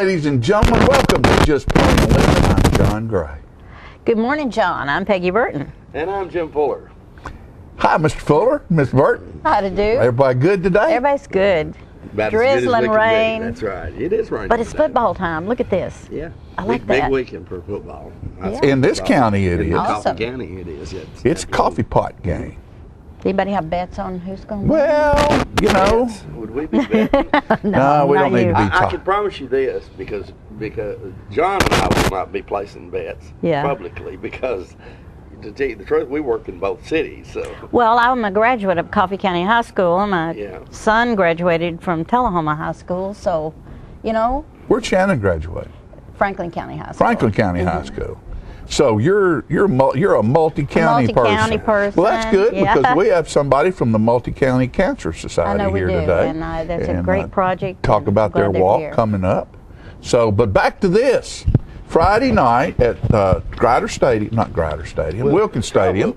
ladies and gentlemen. Welcome to Just Plain Living. I'm John Gray. Good morning, John. I'm Peggy Burton. And I'm Jim Fuller. Hi, Mr. Fuller, Miss Burton. How to do? Everybody good today? Everybody's good. About as good as Drizzling we can be. rain. That's right. It is raining. But it's today. football time. Look at this. Yeah. I like big that. weekend for football. Yeah. In this county it In is. Awesome. Coffee County it is. It's a coffee pot game. Anybody have bets on who's going to win? Well, you know, Would we be betting? no, we not don't need you. to be I talking. can promise you this because John and I will not be placing bets Yeah. publicly because to tell you the truth, we work in both cities. So Well, I'm a graduate of Coffee County High School. My Yeah. son graduated from Tullahoma High School, so, you know, Where'd Shannon graduate? Franklin County High School. Franklin County High School. So you're a multi-county multi-county person, Well, that's good yeah. because we have somebody from the Multi-County Cancer Society I know we here do, today. and that's a great project. Talk and about glad their they're walk here. coming up. So, but back to this. Friday night at Wilkins Stadium.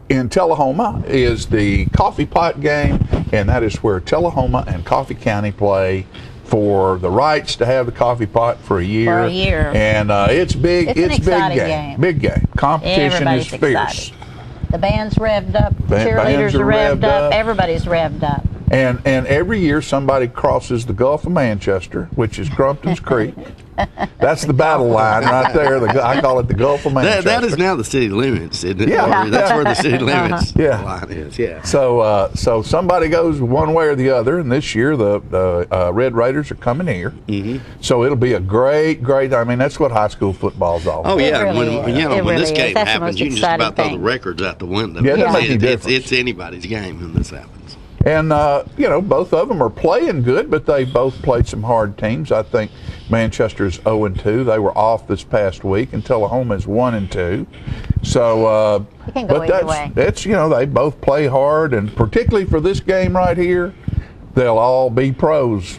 In Tullahoma is the Coffee Pot game, and that is where Tullahoma and Coffee County play for the rights to have the coffee pot for a year. For a year. And it's big. It's an big exciting game. game. Big game. Competition Everybody's is fierce. excited. The band's revved up. Bands Cheerleaders are are revved revved up. up. Everybody's revved up. And every year somebody crosses the Gulf of Manchester, which is Crumpton's Creek. That's the battle line right there. I call it the Gulf of Manchester. that is now the city limits, isn't it? Yeah. Or that's where the city limits Yeah. line is. Yeah. So somebody goes one way or the other, and this year the Red Raiders are coming here. Mm-hmm. So it'll be a great. I mean, that's what high school football's all about. Oh yeah, really when is. It when this really game is. That's the happens, most you can just exciting about throw the thing. records out the window. Yeah, it doesn't Yeah. make any difference. It's anybody's game when this happens. And both of them are playing good, but they both played some hard teams. I think Manchester's 0-2. They were off this past week, and Tullahoma is 1-2. So, It can go but either way. that's they both play hard, and particularly for this game right here, they'll all be pros.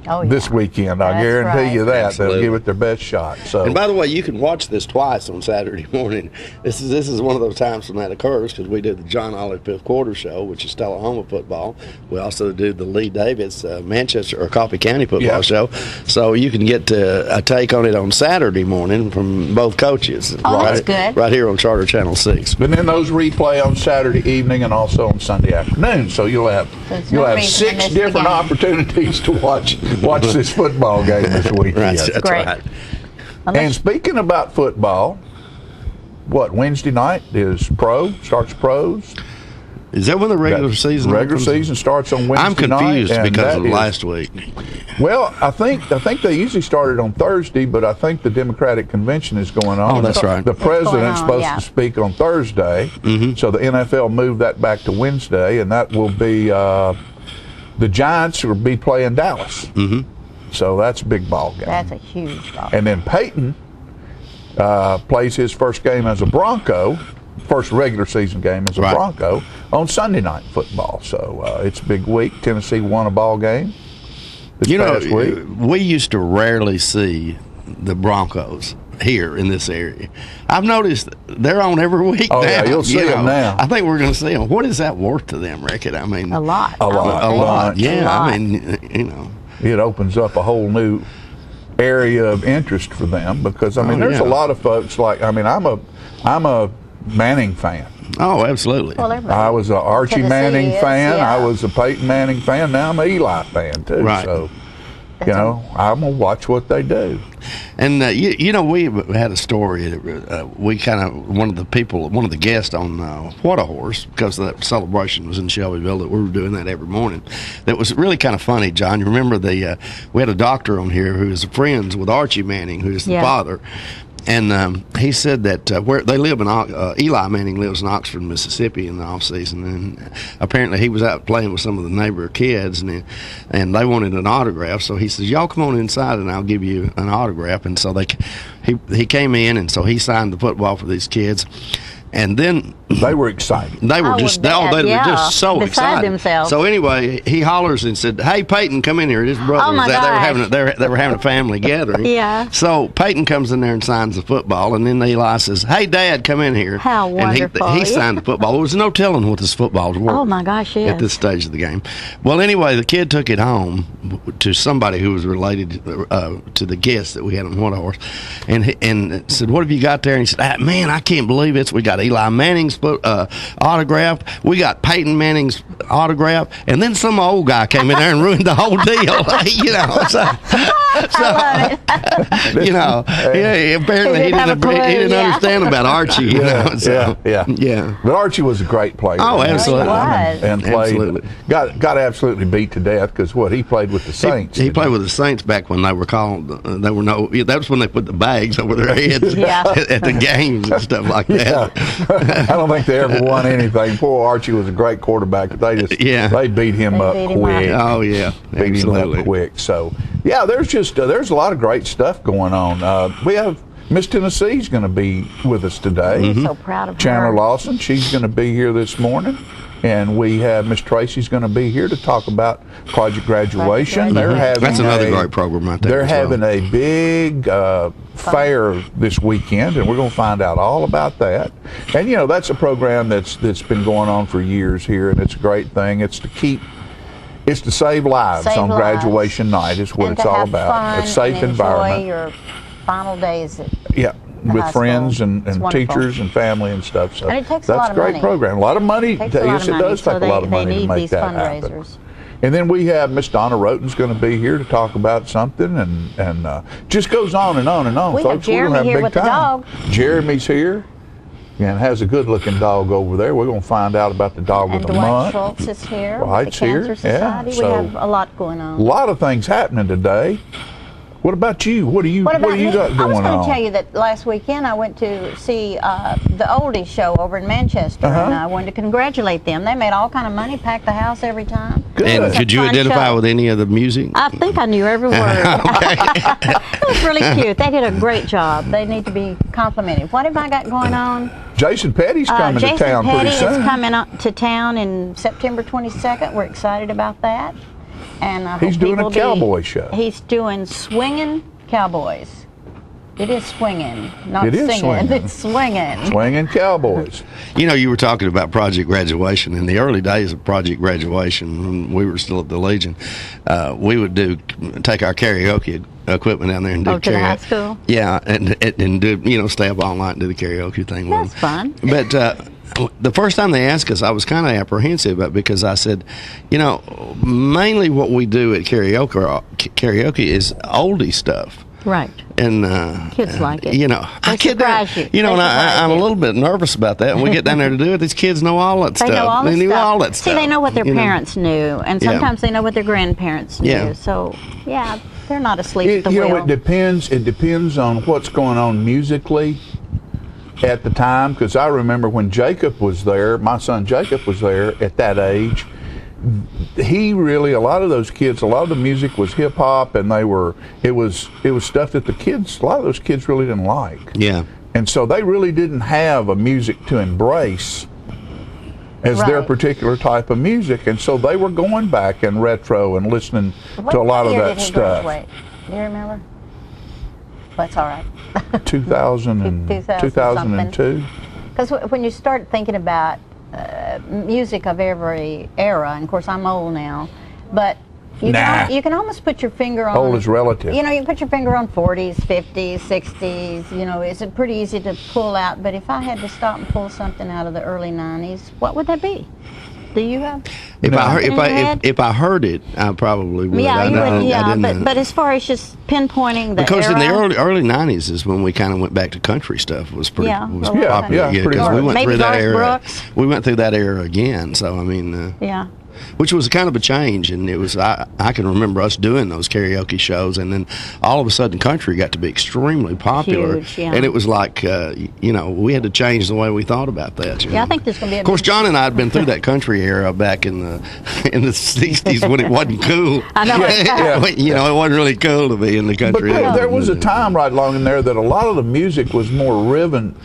Oh, yeah. This weekend, I That's guarantee right. you that Absolutely. they'll give it their best shot. So, And by the way, you can watch this twice on Saturday morning. This is one of those times when that occurs because we do the John Olive Fifth Quarter Show, which is Tullahoma football. We also do the Lee Davis Manchester or Coffee County football show. So you can get a take on it on Saturday morning from both coaches. Oh, that's good. Right here on Charter Channel 6. but then those replay on Saturday evening and also on Sunday afternoon. So you'll have There's no reason to 6 miss the different game. opportunities to watch this football game this weekend. Right, that's Great. right. And speaking about football, Wednesday night starts pros. Is that when the regular season Regular opens? season starts on Wednesday I'm confused night, and because that of is- last week. Well, I think they usually started on Thursday, but I think the Democratic Convention is going on. Oh, that's right. The president's on, supposed yeah. to speak on Thursday, so the NFL moved that back to Wednesday, and that will be the Giants will be playing Dallas. Mm-hmm. So that's a big ball game. That's a huge ball. And then Peyton plays his first game as a Bronco, first regular season game as a Right. Bronco on Sunday night football. So it's a big week. Tennessee won a ball game this past week. We used to rarely see the Broncos here in this area. I've noticed they're on every week Oh, now. yeah, you'll see them now. I think we're going to see them. What is that worth to them, Rickett? I mean, A lot. A lot. I would A think. lot. Yeah, A lot. I mean, It opens up a whole new area of interest for them because there's yeah. a lot of folks I'm a Manning fan. Oh, absolutely. Well, everybody. I was a Archie Tennessee Manning is, fan. yeah. I was a Peyton Manning fan. Now I'm an Eli fan too. Right. So, I'm gonna watch what they do. And we had a story. We kind of one of the guests on What a Horse, because that celebration was in Shelbyville. That we were doing that every morning. That was really kind of funny, John. You remember we had a doctor on here who is friends with Archie Manning, who is the Yeah. father. And he said that where they live in Eli Manning lives in Oxford, Mississippi in the off season, and apparently he was out playing with some of the neighbor kids, and they wanted an autograph. So he says, "Y'all come on inside, and I'll give you an autograph." And so he came in, and so he signed the football for these kids. And then They were excited. they were I just would bet, they were yeah. just so Beside excited themselves. So anyway, he hollers and said, "Hey, Peyton, come in here." His brother Oh, my was there. They were gosh. having a family gathering. Yeah. So Peyton comes in there and signs the football, and then Eli says, "Hey, Dad, come in here." How wonderful. And he signed the football. There was no telling what this football was worth. Oh, my gosh, yes. At this stage of the game. Well, anyway, the kid took it home to somebody who was related to the guest that we had on White Horse, and said, "What have you got there?" And he said, "Man, I can't believe it. We got Eli Manning's autograph. We got Peyton Manning's autograph, and then some old guy came in there and ruined the whole deal." You know, apparently he didn't understand about Archie. You know, so, yeah. But Archie was a great player. Oh, absolutely. He was. And played, Absolutely. got absolutely beat to death because he played with the Saints. He played with the Saints back when they were called. That was when they put the bags over their heads at the games and stuff like that. I don't think they ever won anything. Poor Archie was a great quarterback, but they beat him up quick. Oh yeah, beat absolutely. him up quick. So yeah, there's a lot of great stuff going on. We have Miss Tennessee's going to be with us today. I'm so proud of Chandler her. Lawson, she's going to be here this morning. And we have Miss Tracy's going to be here to talk about Project Graduation. They're having That's another great program right there. They're as well. having a big fair this weekend, and we're going to find out all about that. And that's a program that's been going on for years here, and it's a great thing. It's to save lives Save on lives. graduation night is what And it's to all have about. fun A safe and environment. Enjoy your final days. Yeah, with high friends school. and It's wonderful. teachers and family and stuff. So And it takes that's a lot of great money. program. A lot of money. Takes a lot Yes, of it money, does so take a lot of they money to need make these that happen. fundraisers. And then we have Miss Donna Roten's going to be here to talk about something, and just goes on and on and on. We have Folks, we're Jeremy gonna have a here big with the time. dog. Jeremy's here and has a good-looking dog over there. We're going to find out about the dog And of the Dwight month. Schultz is here with Dwight's the Cancer here, Society. so we have a lot going a on. lot of things happening today. What about you? What do you What about you me? got I was going going on? to tell you that last weekend I went to see the Oldies show over in Manchester, and I wanted to congratulate them. They made all kind of money, packed the house every time. Good. And It's a could you fun identify show. with any of the music? I think I knew every word. It was really cute. They did a great job. They need to be complimented. What have I got going on? Jason Petty's coming Jason to town Petty pretty soon. is coming up to town in September 22nd. We're excited about that. And I He's hope doing a people cowboy show. He's doing swinging cowboys. It is swinging, not It is singing. swinging. It's swinging. Swinging Cowboys. You were talking about Project Graduation. In the early days of Project Graduation, when we were still at the Legion, we would take our karaoke equipment down there and do Oh, to the high school? Yeah, and do stay up all night and do the karaoke thing. with That's them. fun. But the first time they asked us, I was kind of apprehensive because I said, mainly what we do at karaoke is oldie stuff. Right. And Kids like it. I get there, surprise you. and They surprise I'm a you. little bit nervous about that. And we get down there to do it. These kids know all that They stuff. know all the They knew stuff. all that stuff. See, they know what their you know. parents knew, and Yeah. sometimes they know what their grandparents knew. Yeah. So, yeah, they're not asleep at the You wheel. know, it depends. It depends on what's going on musically at the time. Because I remember when Jacob was there, my son Jacob was there at that age. A lot of those kids, a lot of the music was hip hop, and it was stuff that a lot of those kids really didn't like. Yeah. And so they really didn't have a music to embrace as their Right. particular type of music, and so they were going back and retro and listening What to a lot of year that did he stuff. graduate? Do you remember? That's all right. 2000 and 2002. Because when you start thinking about music of every era, and of course I'm old now, but you can almost put your finger on. Old is relative. You can put your finger on 40s, 50s, 60s. It's pretty easy to pull out. But if I had to stop and pull something out of the early 90s, what would that be? Do you have? If I heard, in your head? if I heard it, I probably would. Yeah, I you don't- would. I Yeah, didn't- but as far as just pinpointing the because era, in the early '90s is when we kind of went back to country stuff. Was pretty Yeah, was a lot. popular. Yeah, pretty because we much. went Maybe through that Garth era. Brooks. We went through that era again. So I mean, yeah. which was kind of a change. And it was I can remember us doing those karaoke shows, and then all of a sudden country got to be extremely popular. Huge, yeah. And it was like we had to change the way we thought about that. Yeah, I think there's going to be Of course, John and I had been through that country era back in the 60s when it wasn't cool. I know. It wasn't really cool to be in the country. But there was a time right along in there that a lot of the music was more rhythm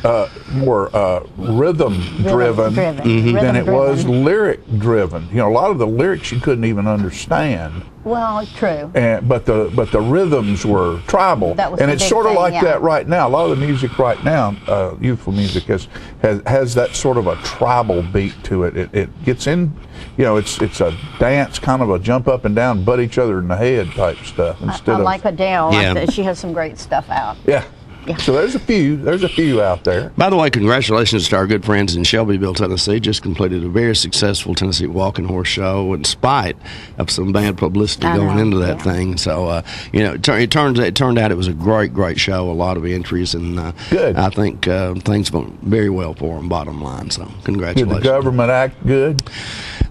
driven than it was lyric driven. A lot of the lyrics you couldn't even understand. Well, true. But the rhythms were tribal, That was and the it's big sort of thing, like yeah. that right now. A lot of the music right now, youthful music, has that sort of a tribal beat to it. It gets in, it's a dance, kind of a jump up and down, butt each other in the head type stuff. I like Adele. Yeah. She has some great stuff out. Yeah. Yeah. So there's a few out there. By the way, congratulations to our good friends in Shelbyville, Tennessee. Just completed a very successful Tennessee Walking Horse show in spite of some bad publicity going into that thing. So, it turned out it was a great show, a lot of entries, and Good. I think things went very well for them, bottom line. So, Did congratulations. the government act good?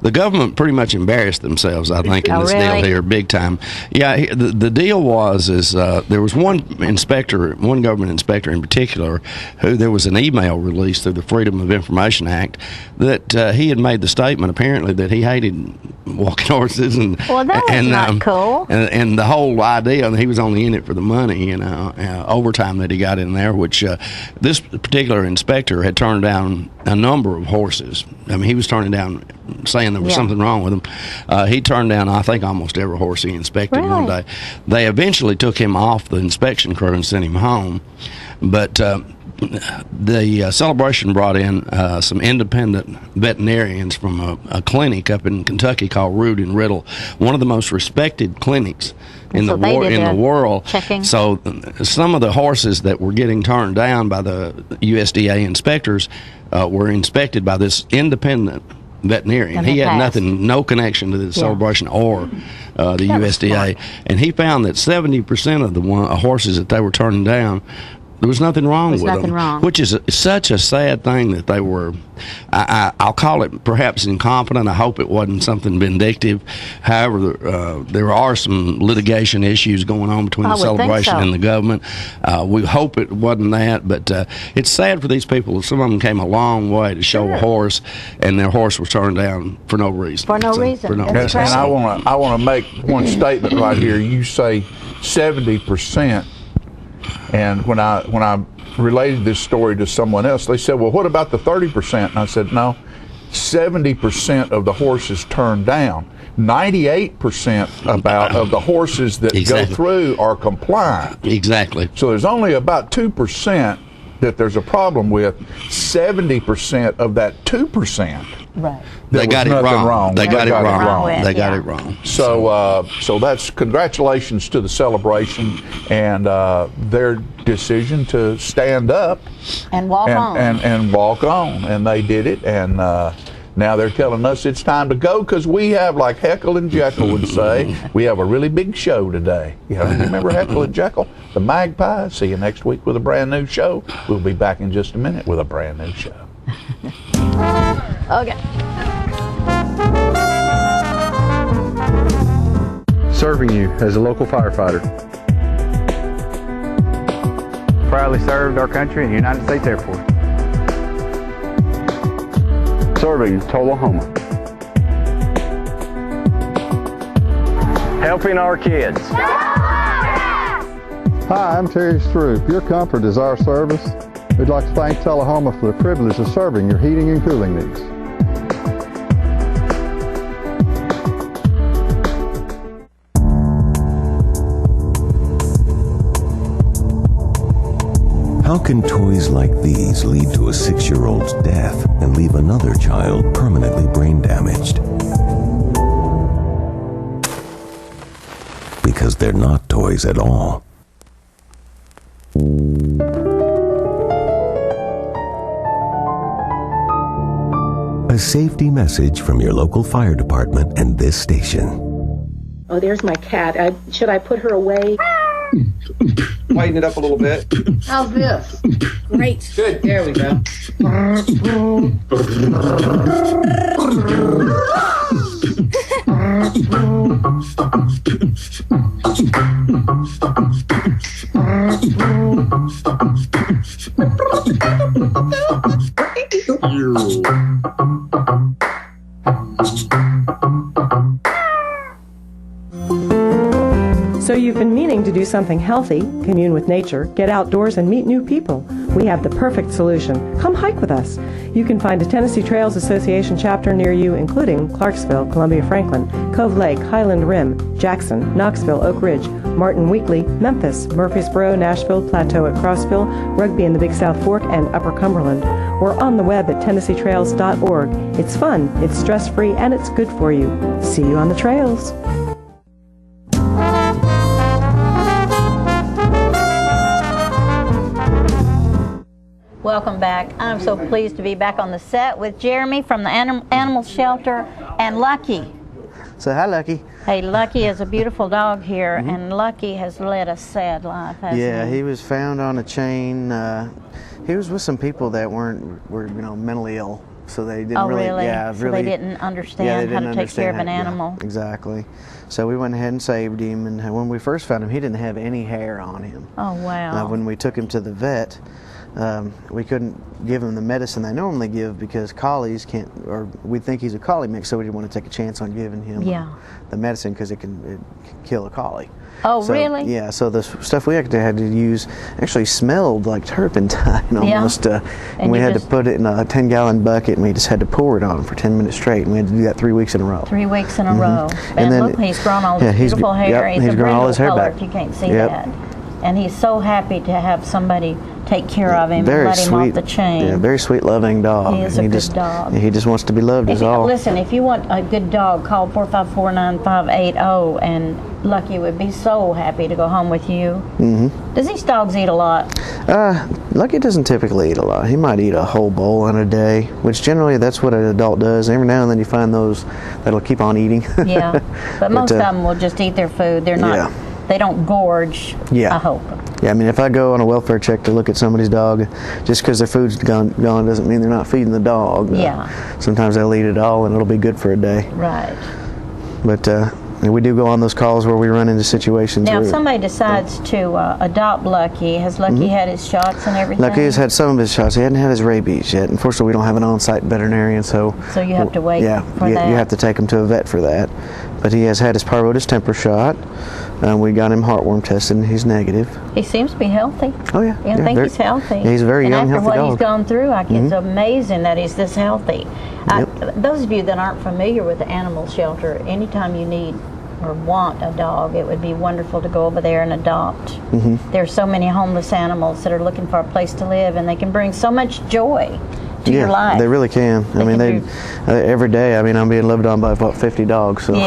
The government pretty much embarrassed themselves, I think, in this deal here, big time. Yeah, the deal was there was one government inspector in particular, who there was an email released through the Freedom of Information Act that he had made the statement apparently that he hated walking horses, and that was not cool. And the whole idea, and he was only in it for the money, overtime that he got in there, which this particular inspector had turned down a number of horses. I mean, he was turning down, saying there was something wrong with him. He turned down, I think, almost every horse he inspected one day. They eventually took him off the inspection crew and sent him home. But the celebration brought in some independent veterinarians from a clinic up in Kentucky called Root and Riddle, one of the most respected clinics in the world. Checking. So some of the horses that were getting turned down by the USDA inspectors were inspected by this independent veterinarian. He had no connection to the celebration or the USDA. Smart. And he found that 70% of the horses that they were turning down, there was nothing wrong with them, which is such a sad thing that they were. I'll call it perhaps incompetent. I hope it wasn't something vindictive. However, there are some litigation issues going on between the celebration and the government. We hope it wasn't that, but it's sad for these people. Some of them came a long way to show a horse, and their horse was turned down for no reason. For no reason. And I want to make one statement right here. You say 70%. And when I related this story to someone else, they said, well, what about the 30%? And I said, no, 70% of the horses turned down. 98% of the horses that go through are compliant. Exactly. So there's only about 2% that there's a problem with. 70% of that 2%. Right. They got it wrong. They got it wrong. They got it wrong. So that's congratulations to the celebration and their decision to stand up and walk on. And walk on. And they did it. And now they're telling us it's time to go because we have, like Heckle and Jekyll would say, we have a really big show today. Remember Heckle and Jekyll? The Magpies. See you next week with a brand new show. We'll be back in just a minute with a brand new show. Okay. Serving you as a local firefighter. Proudly served our country in the United States Air Force. Serving Tullahoma. Helping our kids. Hi, I'm Terry Stroop. Your comfort is our service. We'd like to thank Tullahoma for the privilege of serving your heating and cooling needs. How can toys like these lead to a 6-year-old's death and leave another child permanently brain damaged? Because they're not toys at all. A safety message from your local fire department and this station. Oh, there's my cat. Should I put her away? Lighten it up a little bit. How's this? Great. Good. There we go. So you've been meaning to do something healthy, commune with nature, get outdoors, and meet new people. We have the perfect solution. Come hike with us. You can find a Tennessee Trails Association chapter near you, including Clarksville, Columbia Franklin, Cove Lake, Highland Rim, Jackson, Knoxville, Oak Ridge, Martin Weekly, Memphis, Murfreesboro, Nashville, Plateau at Crossville, Rugby in the Big South Fork, and Upper Cumberland. We're on the web at TennesseeTrails.org. It's fun, it's stress-free, and it's good for you. See you on the trails. Welcome back. I'm so pleased to be back on the set with Jeremy from the animal shelter and Lucky. So hi, Lucky. Hey, Lucky is a beautiful dog here, and Lucky has led a sad life, hasn't he? He was found on a chain. He was with some people that were mentally ill, so they didn't really? Yeah, so they didn't understand how to take care of an animal. Yeah, exactly. So we went ahead and saved him, and when we first found him, he didn't have any hair on him. Oh, wow. When we took him to the vet, we couldn't give him the medicine they normally give because collies can't, or we think he's a collie mix, so we didn't want to take a chance on giving him the medicine because it can kill a collie. Oh, really? Yeah, so the stuff we had to use actually smelled like turpentine almost. And we had to put it in a 10-gallon bucket, and we just had to pour it on him for 10 minutes straight, and we had to do that 3 weeks in a row. 3 weeks in a row. And then, look, he's grown all this beautiful hair. Yep, he's grown all his hair back. If you can't see that. And he's so happy to have somebody take care of him very and let him sweet, off the chain. Yeah, very sweet, loving dog. He is a good dog. He just wants to be loved is all. Listen, if you want a good dog, call 454-9580, and Lucky would be so happy to go home with you. Does these dogs eat a lot? Lucky doesn't typically eat a lot. He might eat a whole bowl in a day, which generally that's what an adult does. Every now and then you find those that'll keep on eating. But most of them will just eat their food. They're not. They don't gorge. I hope. Yeah, I mean, if I go on a welfare check to look at somebody's dog, just because their food's gone doesn't mean they're not feeding the dog. Sometimes they'll eat it all, and it'll be good for a day. Right. But we do go on those calls where we run into situations. Now, if somebody decides to adopt Lucky, has Lucky had his shots and everything? Lucky has had some of his shots. He hadn't had his rabies yet. Unfortunately, we don't have an on-site veterinarian, so you have to wait for that. You have to take him to a vet for that. But he has had his pyrotis temper shot. We got him heartworm tested, and he's negative. He seems to be healthy. Oh, yeah. I think he's healthy. He's a very young, healthy dog. And after what he's gone through, it's amazing that he's this healthy. Those of you that aren't familiar with the animal shelter, anytime you need or want a dog, it would be wonderful to go over there and adopt. There's so many homeless animals that are looking for a place to live, and they can bring so much joy to your life. They really can. I mean, every day, I'm being lived on by about 50 dogs. So. Do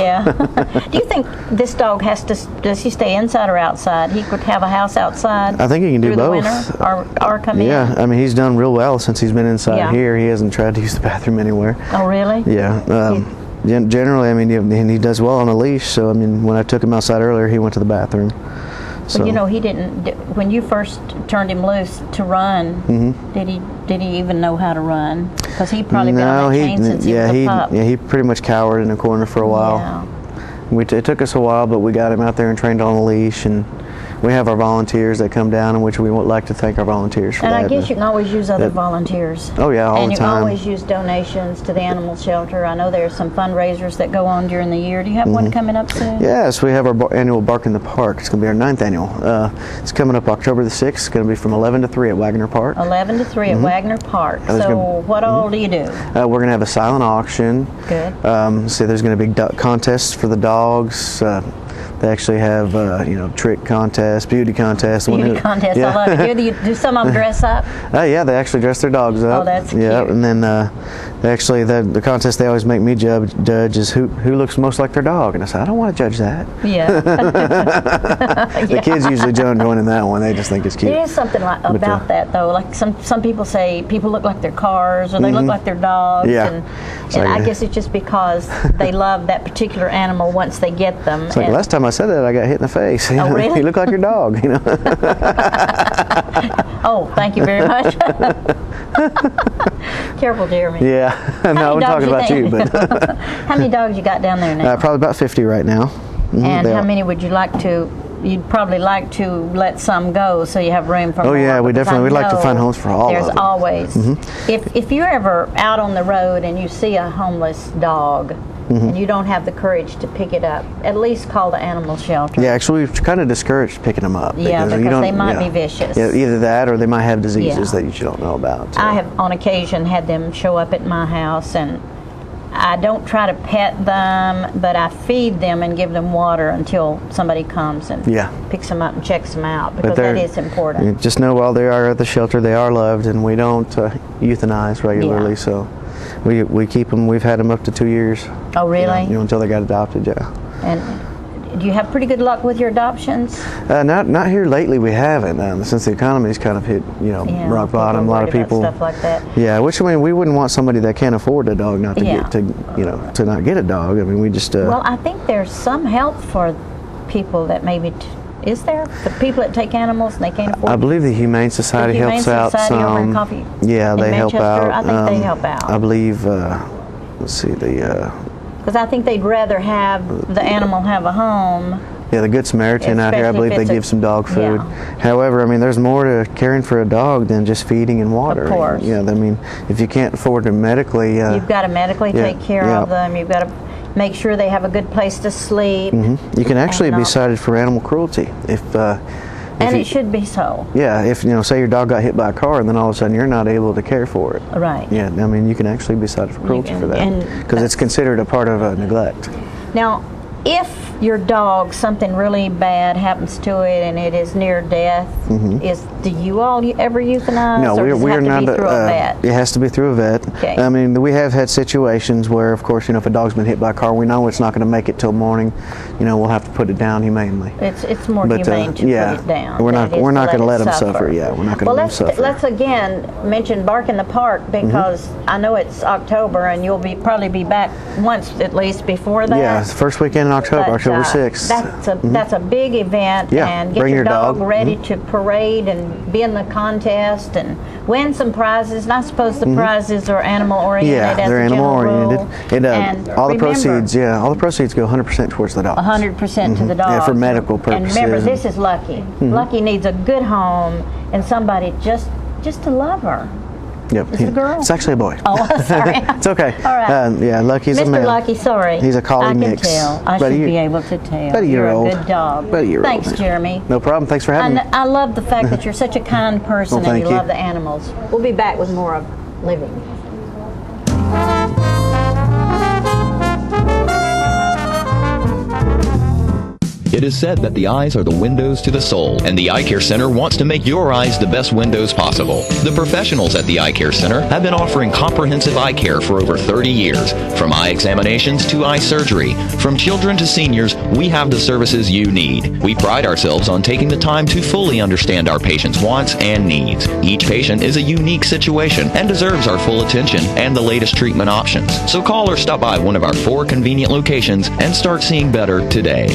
you think this dog does he stay inside or outside? He could have a house outside? I think he can do both. The winter, or come in? Yeah, I mean, he's done real well since he's been inside here. He hasn't tried to use the bathroom anywhere. Oh, really? Yeah. Generally, I mean, he does well on a leash, so, I mean, when I took him outside earlier, he went to the bathroom. So. But he didn't. When you first turned him loose to run, did he even know how to run? Because he probably been on that chain since he was a pup. He pretty much cowered in a corner for a while. It took us a while, but we got him out there and trained on a leash, and we have our volunteers that come down, in which we would like to thank our volunteers for that. And I guess you can always use other volunteers. Oh yeah, all the time. And you can always use donations to the animal shelter. I know there's some fundraisers that go on during the year. Do you have one coming up soon? Yes, we have our annual Bark in the Park. It's going to be our 9th annual. It's coming up October the 6th. It's going to be from 11 to 3 at Wagner Park. 11 to 3 at Wagner Park. So what all do you do? We're going to have a silent auction. Good. So there's going to be contests for the dogs. They actually have, trick contests, beauty contests. Beauty contests, I love it. Do some of them dress up? Yeah, they actually dress their dogs up. Oh, that's cute. Yeah, and then the contest they always make me judge is who looks most like their dog. And I said, I don't want to judge that. Yeah. The kids usually join in that one. They just think it's cute. There is something about that, though. Like some people say people look like their cars or they look like their dogs. Yeah. And I guess it's just because they love that particular animal once they get them. It's like last time I said that, I got hit in the face. Oh, really? You look like your dog, Oh, thank you very much. Careful, Jeremy. Yeah, no, I'm talking about you. But how many dogs you got down there now? Probably about 50 right now. And how many would you like to? You'd probably like to let some go so you have room for more. Oh yeah, we'd like to find homes for all of them. There's always. If you're ever out on the road and you see a homeless dog and you don't have the courage to pick it up, at least call the animal shelter. Yeah, actually we've kind of discouraged picking them up. Yeah, because they might be vicious. Yeah, either that or they might have diseases that you don't know about. So. I have on occasion had them show up at my house, and I don't try to pet them, but I feed them and give them water until somebody comes and picks them up and checks them out, because that is important. Just know while they are at the shelter, they are loved, and we don't euthanize regularly. So we keep them. We've had them up to 2 years. Oh, really? Until they got adopted. Yeah. And do you have pretty good luck with your adoptions? Not here lately. We haven't, since the economy's kind of hit rock bottom. A lot of people stuff like that. Yeah, which we wouldn't want somebody that can't afford a dog not to get to not get a dog. I mean, we just. Well, I think there's some help for people that maybe. Is there the people that take animals and they can't afford? I believe the Humane Society helps out some. Over in Coffee, yeah, they help out. I think they help out. I believe. Let's see the. Because I think they'd rather have the animal have a home. Yeah, the Good Samaritan out here, I believe they give some dog food. Yeah. However, I mean, there's more to caring for a dog than just feeding and water. Of course. Yeah, I mean, if you can't afford to medically... you've got to medically take care of them. You've got to make sure they have a good place to sleep. You can actually be cited for animal cruelty if it should be so. Yeah, if say your dog got hit by a car and then all of a sudden you're not able to care for it. Right. Yeah, I mean, you can actually be cited for cruelty for that, because it's considered a part of neglect. Now, if your dog, something really bad happens to it and it is near death, do you all ever euthanize? No, we're not. Through a vet? It has to be through a vet. Okay. I mean, we have had situations where, of course, if a dog's been hit by a car, we know it's not going to make it till morning. We'll have to put it down humanely. It's more humane to put it down. We're not going to let them suffer. Yeah, we're not going to let them suffer. Let's again mention Bark in the Park, because I know it's October and you'll probably be back once at least before that. Yeah, first weekend in October, October 6th. That's a big event, and get your dog ready to parade and be in the contest and win some prizes. And I suppose the prizes are animal oriented. Yeah, they're animal oriented. All the proceeds go 100% towards the dogs. 100% to the dogs. Yeah, for medical purposes. And remember, this is Lucky. Lucky needs a good home and somebody just to love her. Yep. Is it a girl? It's actually a boy. Oh, sorry. It's okay. All right. Lucky's a male. Mr. Lucky, sorry. He's a collie I mix. can tell. I should be able to tell. About a year old. You're a good dog. About a year old. Thanks, Jeremy. No problem. Thanks for having me. I love the fact that you're such a kind person and you love the animals. We'll be back with more of Living. It is said that the eyes are the windows to the soul, and the Eye Care Center wants to make your eyes the best windows possible. The professionals at the Eye Care Center have been offering comprehensive eye care for over 30 years. From eye examinations to eye surgery, from children to seniors, we have the services you need. We pride ourselves on taking the time to fully understand our patients' wants and needs. Each patient is a unique situation and deserves our full attention and the latest treatment options. So call or stop by one of our 4 convenient locations and start seeing better today.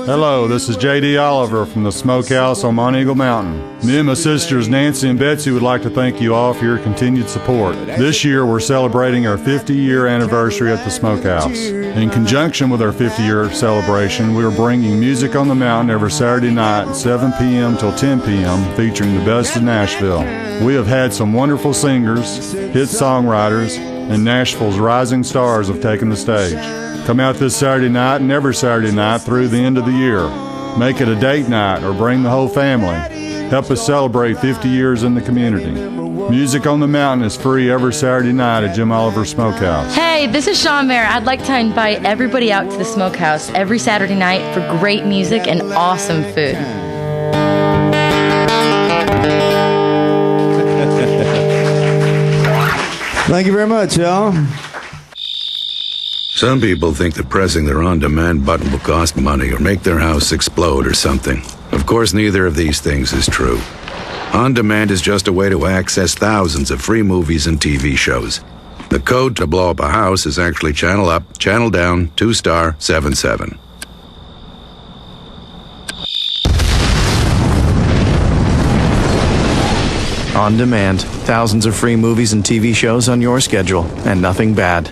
Hello, this is J.D. Oliver from the Smokehouse on Mount Eagle Mountain. Me and my sisters Nancy and Betsy would like to thank you all for your continued support. This year we're celebrating our 50-year anniversary at the Smokehouse. In conjunction with our 50-year celebration, we are bringing Music on the Mountain every Saturday night, 7 p.m. till 10 p.m., featuring the best of Nashville. We have had some wonderful singers, hit songwriters, and Nashville's rising stars have taken the stage. Come out this Saturday night and every Saturday night through the end of the year. Make it a date night or bring the whole family. Help us celebrate 50 years in the community. Music on the Mountain is free every Saturday night at Jim Oliver Smokehouse. Hey, this is Sean Mayer. I'd like to invite everybody out to the Smokehouse every Saturday night for great music and awesome food. Thank you very much, y'all. Some people think that pressing their on-demand button will cost money or make their house explode or something. Of course, neither of these things is true. On-demand is just a way to access thousands of free movies and TV shows. The code to blow up a house is actually channel up, channel down, 2*77. On demand. Thousands of free movies and TV shows on your schedule, and nothing bad.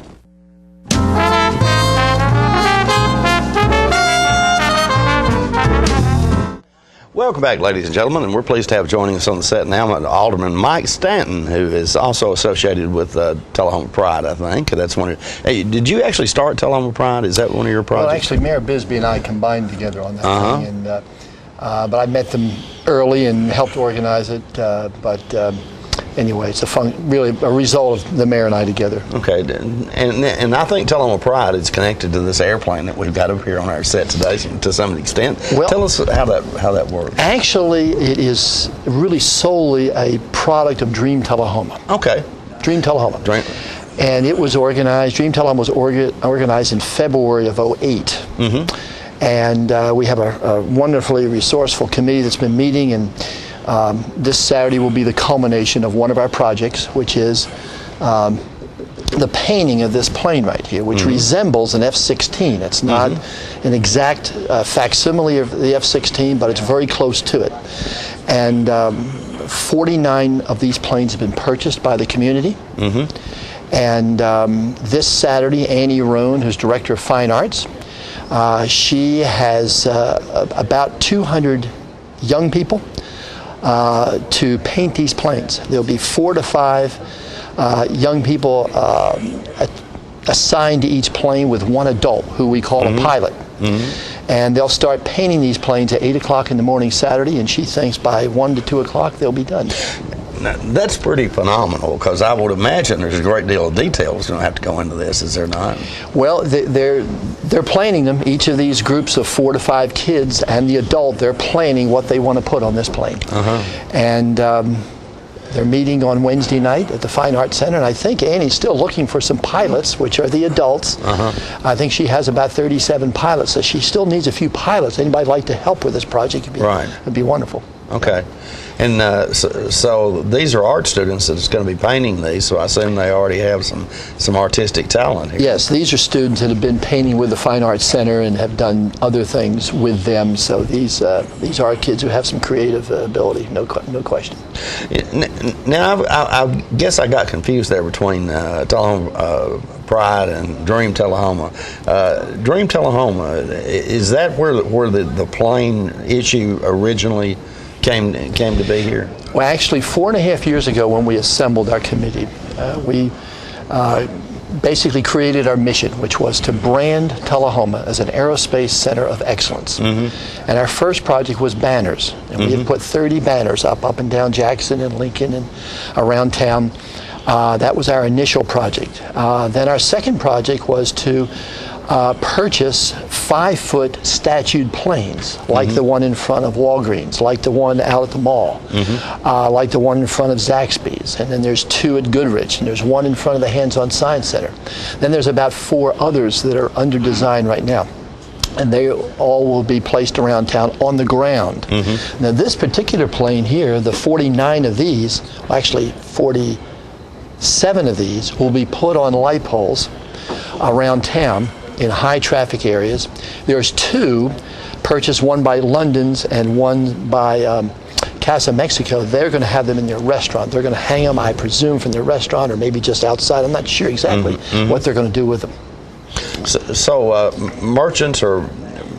Welcome back, ladies and gentlemen, and we're pleased to have joining us on the set now Alderman Mike Stanton, who is also associated with Tullahoma Pride, I think. That's one of. Hey, did you actually start Tullahoma Pride? Is that one of your projects? Well, actually, Mayor Bisbee and I combined together on that thing, and but I met them early and helped organize it. Anyway, it's really a result of the mayor and I together. Okay, and I think Tullahoma Pride is connected to this airplane that we've got up here on our set today to some extent. Well, tell us how that works. Actually, it is really solely a product of Dream Tullahoma. Okay. Dream Tullahoma. And it was organized, Dream Tullahoma was organized in February of '08. And we have a wonderfully resourceful committee that's been meeting, and this Saturday will be the culmination of one of our projects, which is the painting of this plane right here, which resembles an F-16. It's not an exact facsimile of the F-16, but it's very close to it. And 49 of these planes have been purchased by the community. And this Saturday, Annie Roan, who's Director of Fine Arts, she has about 200 young people to paint these planes. There'll be 4 to 5 young people assigned to each plane with one adult who we call a pilot. And they'll start painting these planes at 8 o'clock in the morning Saturday, and she thinks by 1 to 2 o'clock they'll be done. Now, that's pretty phenomenal, because I would imagine there's a great deal of details going to have to go into this, is there not? Well, they're planning them. Each of these groups of 4 to 5 kids and the adult, they're planning what they want to put on this plane. And they're meeting on Wednesday night at the Fine Arts Center, and I think Annie's still looking for some pilots, which are the adults. I think she has about 37 pilots, so she still needs a few pilots. Anybody like to help with this project? It'd be wonderful. Okay. And so these are art students that's going to be painting these, so I assume they already have some artistic talent here. Yes, these are students that have been painting with the Fine Arts Center and have done other things with them, so these are kids who have some creative ability, no question. Now, I guess I got confused there between Tullahoma Pride and Dream Tullahoma. Dream Tullahoma, is that where the plane issue originally came to be here? Well, actually, 4.5 years ago, when we assembled our committee, we basically created our mission, which was to brand Tullahoma as an aerospace center of excellence. And our first project was banners, and we had put 30 banners up and down Jackson and Lincoln and around town. That was our initial project. Then our second project was to purchase 5-foot statued planes, like the one in front of Walgreens, like the one out at the mall, like the one in front of Zaxby's, and then there's 2 at Goodrich, and there's 1 in front of the Hands-On Science Center. Then there's about 4 others that are under design right now, and they all will be placed around town on the ground. Now, this particular plane here, the 49 of these, well, actually 47 of these, will be put on light poles around town in high traffic areas. There's 2 purchased, one by London's and one by Casa Mexico. They're going to have them in their restaurant. They're going to hang them, I presume, from their restaurant or maybe just outside. I'm not sure exactly what they're going to do with them. So merchants or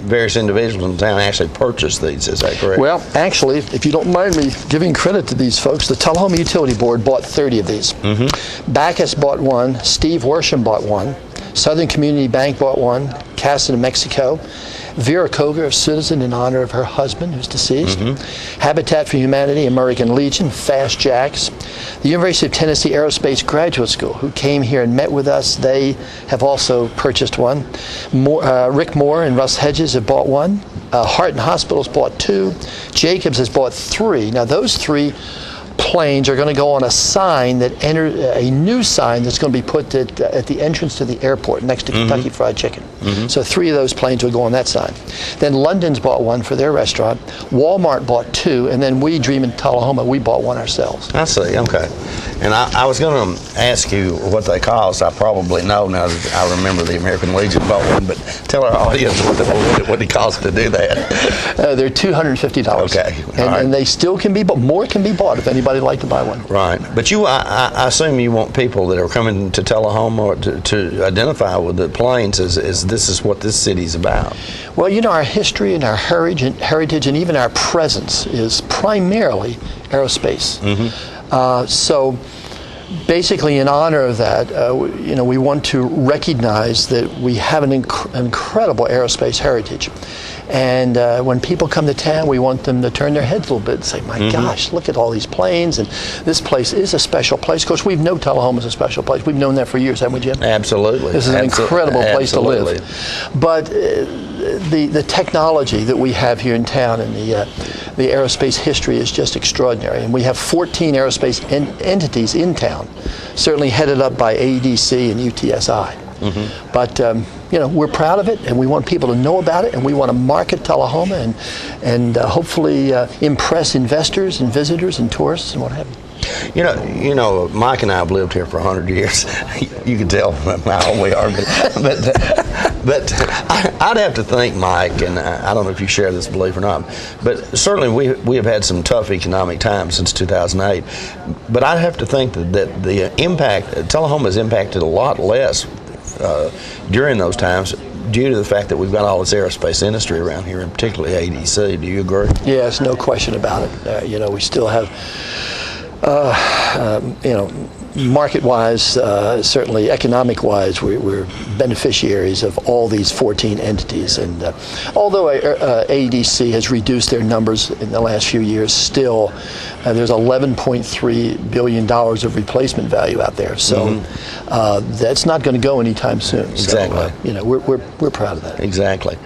various individuals in town actually purchase these, is that correct? Well, actually, if you don't mind me giving credit to these folks, the Tullahoma Utility Board bought 30 of these. Bacchus bought 1, Steve Worsham bought 1, Southern Community Bank bought 1, Casa Mexico, Vera Koger, a citizen in honor of her husband who's deceased, Habitat for Humanity, American Legion, Fast Jacks, the University of Tennessee Aerospace Graduate School, who came here and met with us. They have also purchased 1. Rick Moore and Russ Hedges have bought 1. Heart and Hospitals bought 2. Jacobs has bought 3. Now, those 3 planes are going to go on a sign that a new sign that's going to be put at the entrance to the airport next to Kentucky Fried Chicken. So 3 of those planes will go on that sign. Then London's bought 1 for their restaurant. Walmart bought 2, and then we, Dream in Tullahoma, we bought 1 ourselves. I see. Okay. And I was going to ask you what they cost. I probably know now that I remember the American Legion bought 1, but tell our audience what it costs to do that. They're $250. Okay. And they still can be bought. More can be bought if anybody somebody would like to buy one. Right. But I assume you want people that are coming to Tullahoma to identify with the planes as this is what this city's about. Well, you know, our history and our heritage and even our presence is primarily aerospace. So basically, in honor of that, you know, we want to recognize that we have an incredible aerospace heritage. And when people come to town, we want them to turn their heads a little bit and say, my gosh, look at all these planes, and this place is a special place. Of course, we've known Tullahoma's a special place. We've known that for years, haven't we, Jim? Absolutely. This is an incredible place to live. But the technology that we have here in town and the aerospace history is just extraordinary. And we have 14 aerospace entities in town, certainly headed up by AEDC and UTSI. But you know, we're proud of it, and we want people to know about it, and we want to market Tullahoma and hopefully impress investors and visitors and tourists and what have you. You know, Mike and I have lived here for 100 years. You can tell how old we are, but I'd have to think, Mike, and I don't know if you share this belief or not, but certainly we have had some tough economic times since 2008. But I'd have to think that the impact, Tullahoma has impacted a lot less during those times due to the fact that we've got all this aerospace industry around here, and particularly ADC. Do you agree? Yes, no question about it. You know, we still have, you know, market-wise, certainly economic-wise, we're beneficiaries of all these 14 entities. And although AEDC has reduced their numbers in the last few years, still there's $11.3 billion of replacement value out there. So that's not going to go anytime soon. Exactly. So, you know, we're proud of that. Exactly.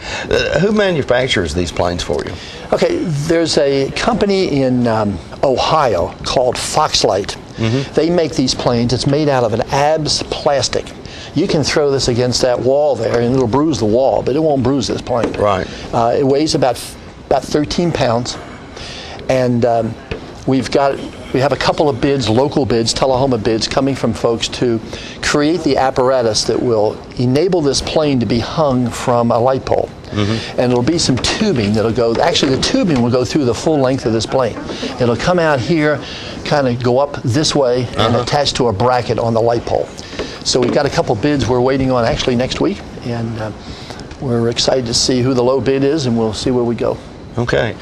Who manufactures these planes for you? Okay, there's a company in Ohio called Foxlight. They make these planes. It's made out of an ABS plastic. You can throw this against that wall there, and it'll bruise the wall, but it won't bruise this plane. Right. It weighs about 13 pounds, and we have a couple of bids, local bids, Tullahoma bids, coming from folks to create the apparatus that will enable this plane to be hung from a light pole. And it'll be some tubing that'll go, actually the tubing will go through the full length of this plane. It'll come out here, kind of go up this way, and attach to a bracket on the light pole. So we've got a couple bids we're waiting on actually next week, and we're excited to see who the low bid is, and we'll see where we go. Okay.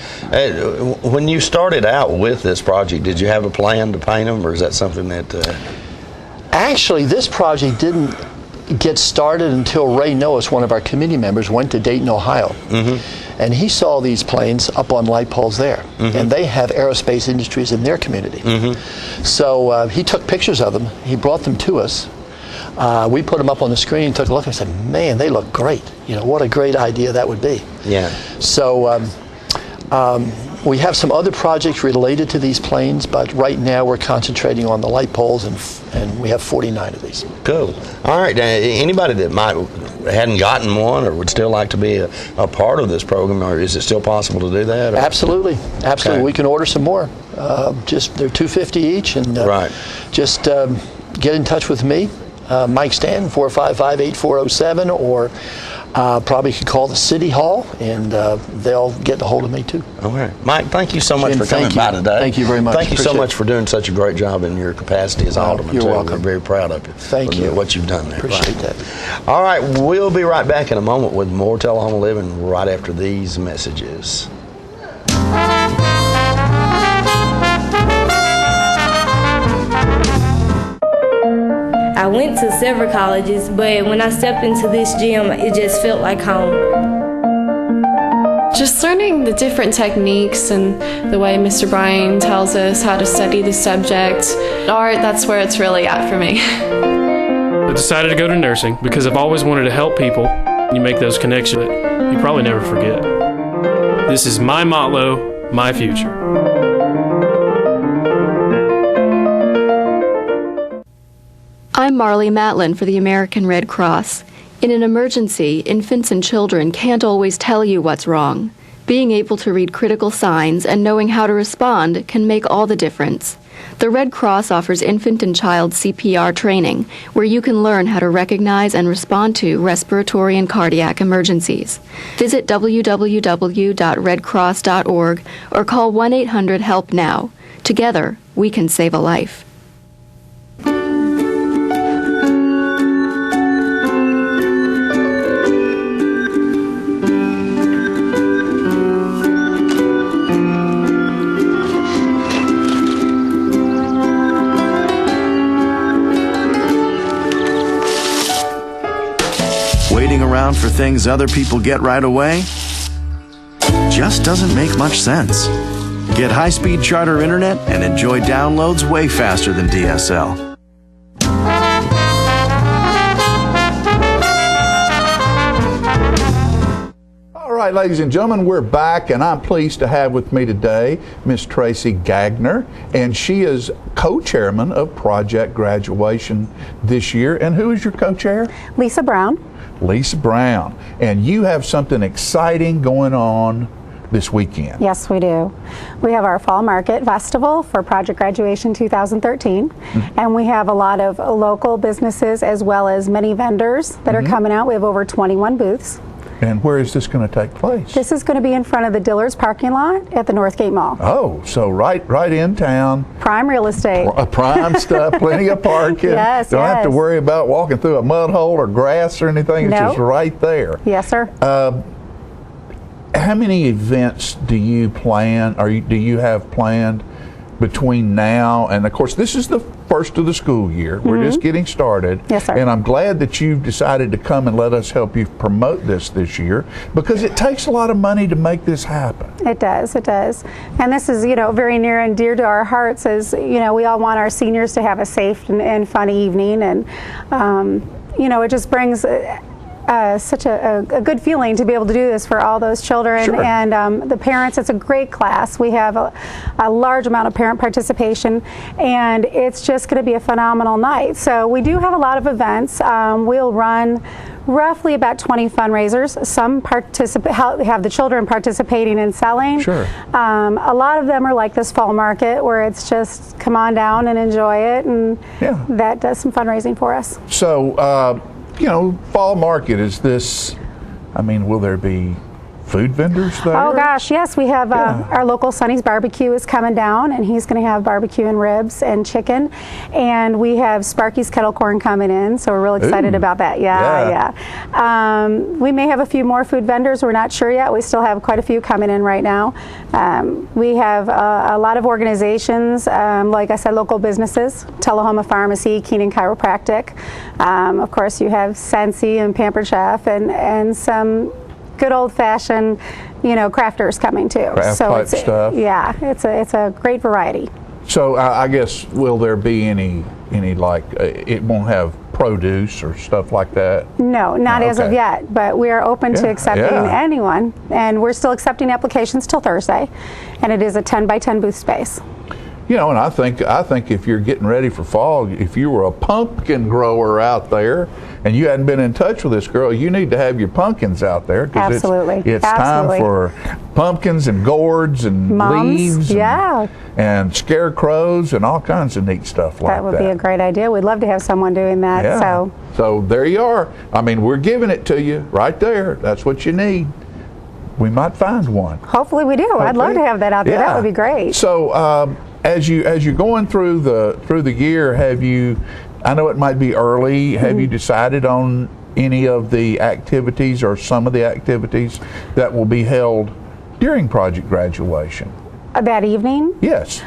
When you started out with this project, did you have a plan to paint them, or is that something that... Actually, this project didn't get started until Ray Noas, one of our committee members, went to Dayton, Ohio. And he saw these planes up on light poles there. And they have aerospace industries in their community. So he took pictures of them. He brought them to us. We put them up on the screen, took a look, and said, man, they look great. You know, what a great idea that would be. Yeah. So we have some other projects related to these planes, but right now we're concentrating on the light poles, and we have 49 of these. Cool. All right. Anybody that hadn't gotten one or would still like to be a part of this program, or is it still possible to do that? Or? Absolutely. Absolutely. Okay. We can order some more. Just they're $250 each, and just get in touch with me, Mike Stanton, 455-8407, or probably could call the City Hall, and they'll get a hold of me too. All right. Mike, thank you so much Jim, for coming by today. Thank you very much. Thank you so much for doing such a great job in your capacity as Alderman. You're welcome. We're very proud of you. Thank you. What you've done there. Appreciate that. All right. We'll be right back in a moment with more Tullahoma Living right after these messages. I went to several colleges, but when I stepped into this gym, it just felt like home. Just learning the different techniques and the way Mr. Bryan tells us how to study the subject. Art, that's where it's really at for me. I decided to go to nursing because I've always wanted to help people. You make those connections that you probably never forget. This is my motto, my future. I'm Marley Matlin for the American Red Cross. In an emergency, infants and children can't always tell you what's wrong. Being able to read critical signs and knowing how to respond can make all the difference. The Red Cross offers infant and child CPR training, where you can learn how to recognize and respond to respiratory and cardiac emergencies. Visit www.redcross.org or call 1-800-HELP-NOW. Together, we can save a life. Waiting around for things other people get right away just doesn't make much sense. Get high-speed charter internet and enjoy downloads way faster than DSL. All right, ladies and gentlemen, we're back, and I'm pleased to have with me today Miss Tracy Gagner, and she is co-chairman of Project Graduation this year. And who is your co-chair? Lisa Brown. Lisa Brown. And you have something exciting going on this weekend. Yes, we do. We have our Fall Market Festival for Project Graduation 2013, and we have a lot of local businesses as well as many vendors that are coming out. We have over 21 booths. And where is this going to take place? This is going to be in front of the Dillard's parking lot at the Northgate Mall. Oh, so right in town. Prime real estate. Prime stuff, plenty of parking. Yes, Don't have to worry about walking through a mud hole or grass or anything. It's just right there. Yes, sir. How many events do you plan, or do you have planned between now and, of course, this is the first of the school year. We're just getting started. Yes, sir. And I'm glad that you've decided to come and let us help you promote this year, because it takes a lot of money to make this happen. It does, it does. And this is, very near and dear to our hearts, as, we all want our seniors to have a safe and fun evening. And, it just brings such a good feeling to be able to do this for all those children. Sure. And the parents. It's a great class. We have a large amount of parent participation, and it's just going to be a phenomenal night. So we do have a lot of events. We'll run roughly about 20 fundraisers. Some have the children participating in selling. Sure. A lot of them are like this fall market, where it's just come on down and enjoy it, and that does some fundraising for us. So, fall market, is this, will there be food vendors there? Oh gosh, yes, we have our local Sonny's Barbecue is coming down, and he's going to have barbecue and ribs and chicken, and we have Sparky's Kettle Corn coming in, so we're real excited about that. We may have a few more food vendors. We're not sure yet. We still have quite a few coming in right now. We have a lot of organizations, like I said, local businesses, Tullahoma Pharmacy, Keenan Chiropractic. Of course, you have Sensi and Pampered Chef, and some good old-fashioned, crafters coming too. Craft type stuff. Yeah, it's a great variety. So I guess, will there be any like, it won't have produce or stuff like that? No, not as of yet, but we are open to accepting anyone, and we're still accepting applications till Thursday, and it is a 10 by 10 booth space. And I think if you're getting ready for fall, if you were a pumpkin grower out there and you hadn't been in touch with this girl, you need to have your pumpkins out there. Absolutely. It's time for pumpkins and gourds and leaves and scarecrows and all kinds of neat stuff like that. That would be a great idea. We'd love to have someone doing that. Yeah. So there you are. We're giving it to you right there. That's what you need. We might find one. Hopefully we do. Okay. I'd love to have that out there. That would be great. So as you're going through the year, have you, I know it might be early, have you decided on any of the activities or some of the activities that will be held during Project Graduation? That evening? Yes.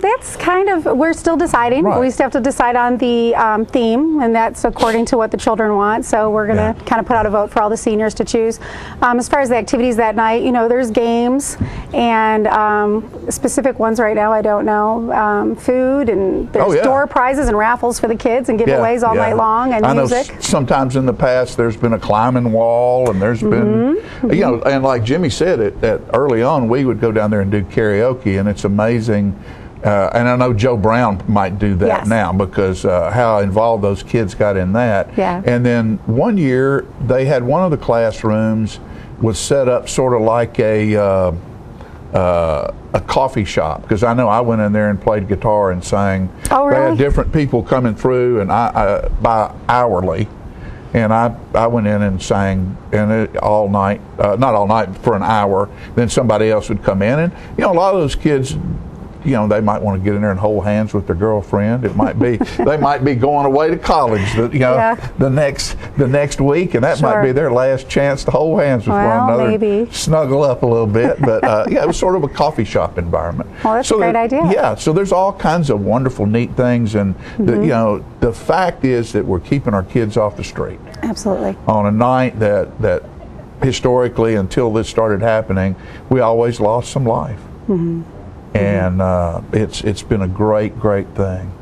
That's we're still deciding. Right. We still have to decide on the theme, and that's according to what the children want. So we're going to kind of put out a vote for all the seniors to choose. As far as the activities that night, there's games and specific ones right now, I don't know. Food, and there's door prizes and raffles for the kids and giveaways all night long, and music. I know sometimes in the past there's been a climbing wall, and there's been, and like Jimmy said, that early on we would go down there and do karaoke, and it's amazing. And I know Joe Brown might do that now, because how involved those kids got in that. Yeah. And then one year they had one of the classrooms was set up sort of like a coffee shop, because I know I went in there and played guitar and sang. Oh, really? They had different people coming through, and I by hourly. And I went in and sang all night, not all night, for an hour. Then somebody else would come in, and a lot of those kids they might want to get in there and hold hands with their girlfriend. It might be they might be going away to college, the next week, and that might be their last chance to hold hands with one another, maybe snuggle up a little bit. But it was sort of a coffee shop environment. Well, that's a great idea. Yeah, so there's all kinds of wonderful, neat things, and the fact is that we're keeping our kids off the street. Absolutely. On a night that historically, until this started happening, we always lost some life. And it's been a great thing.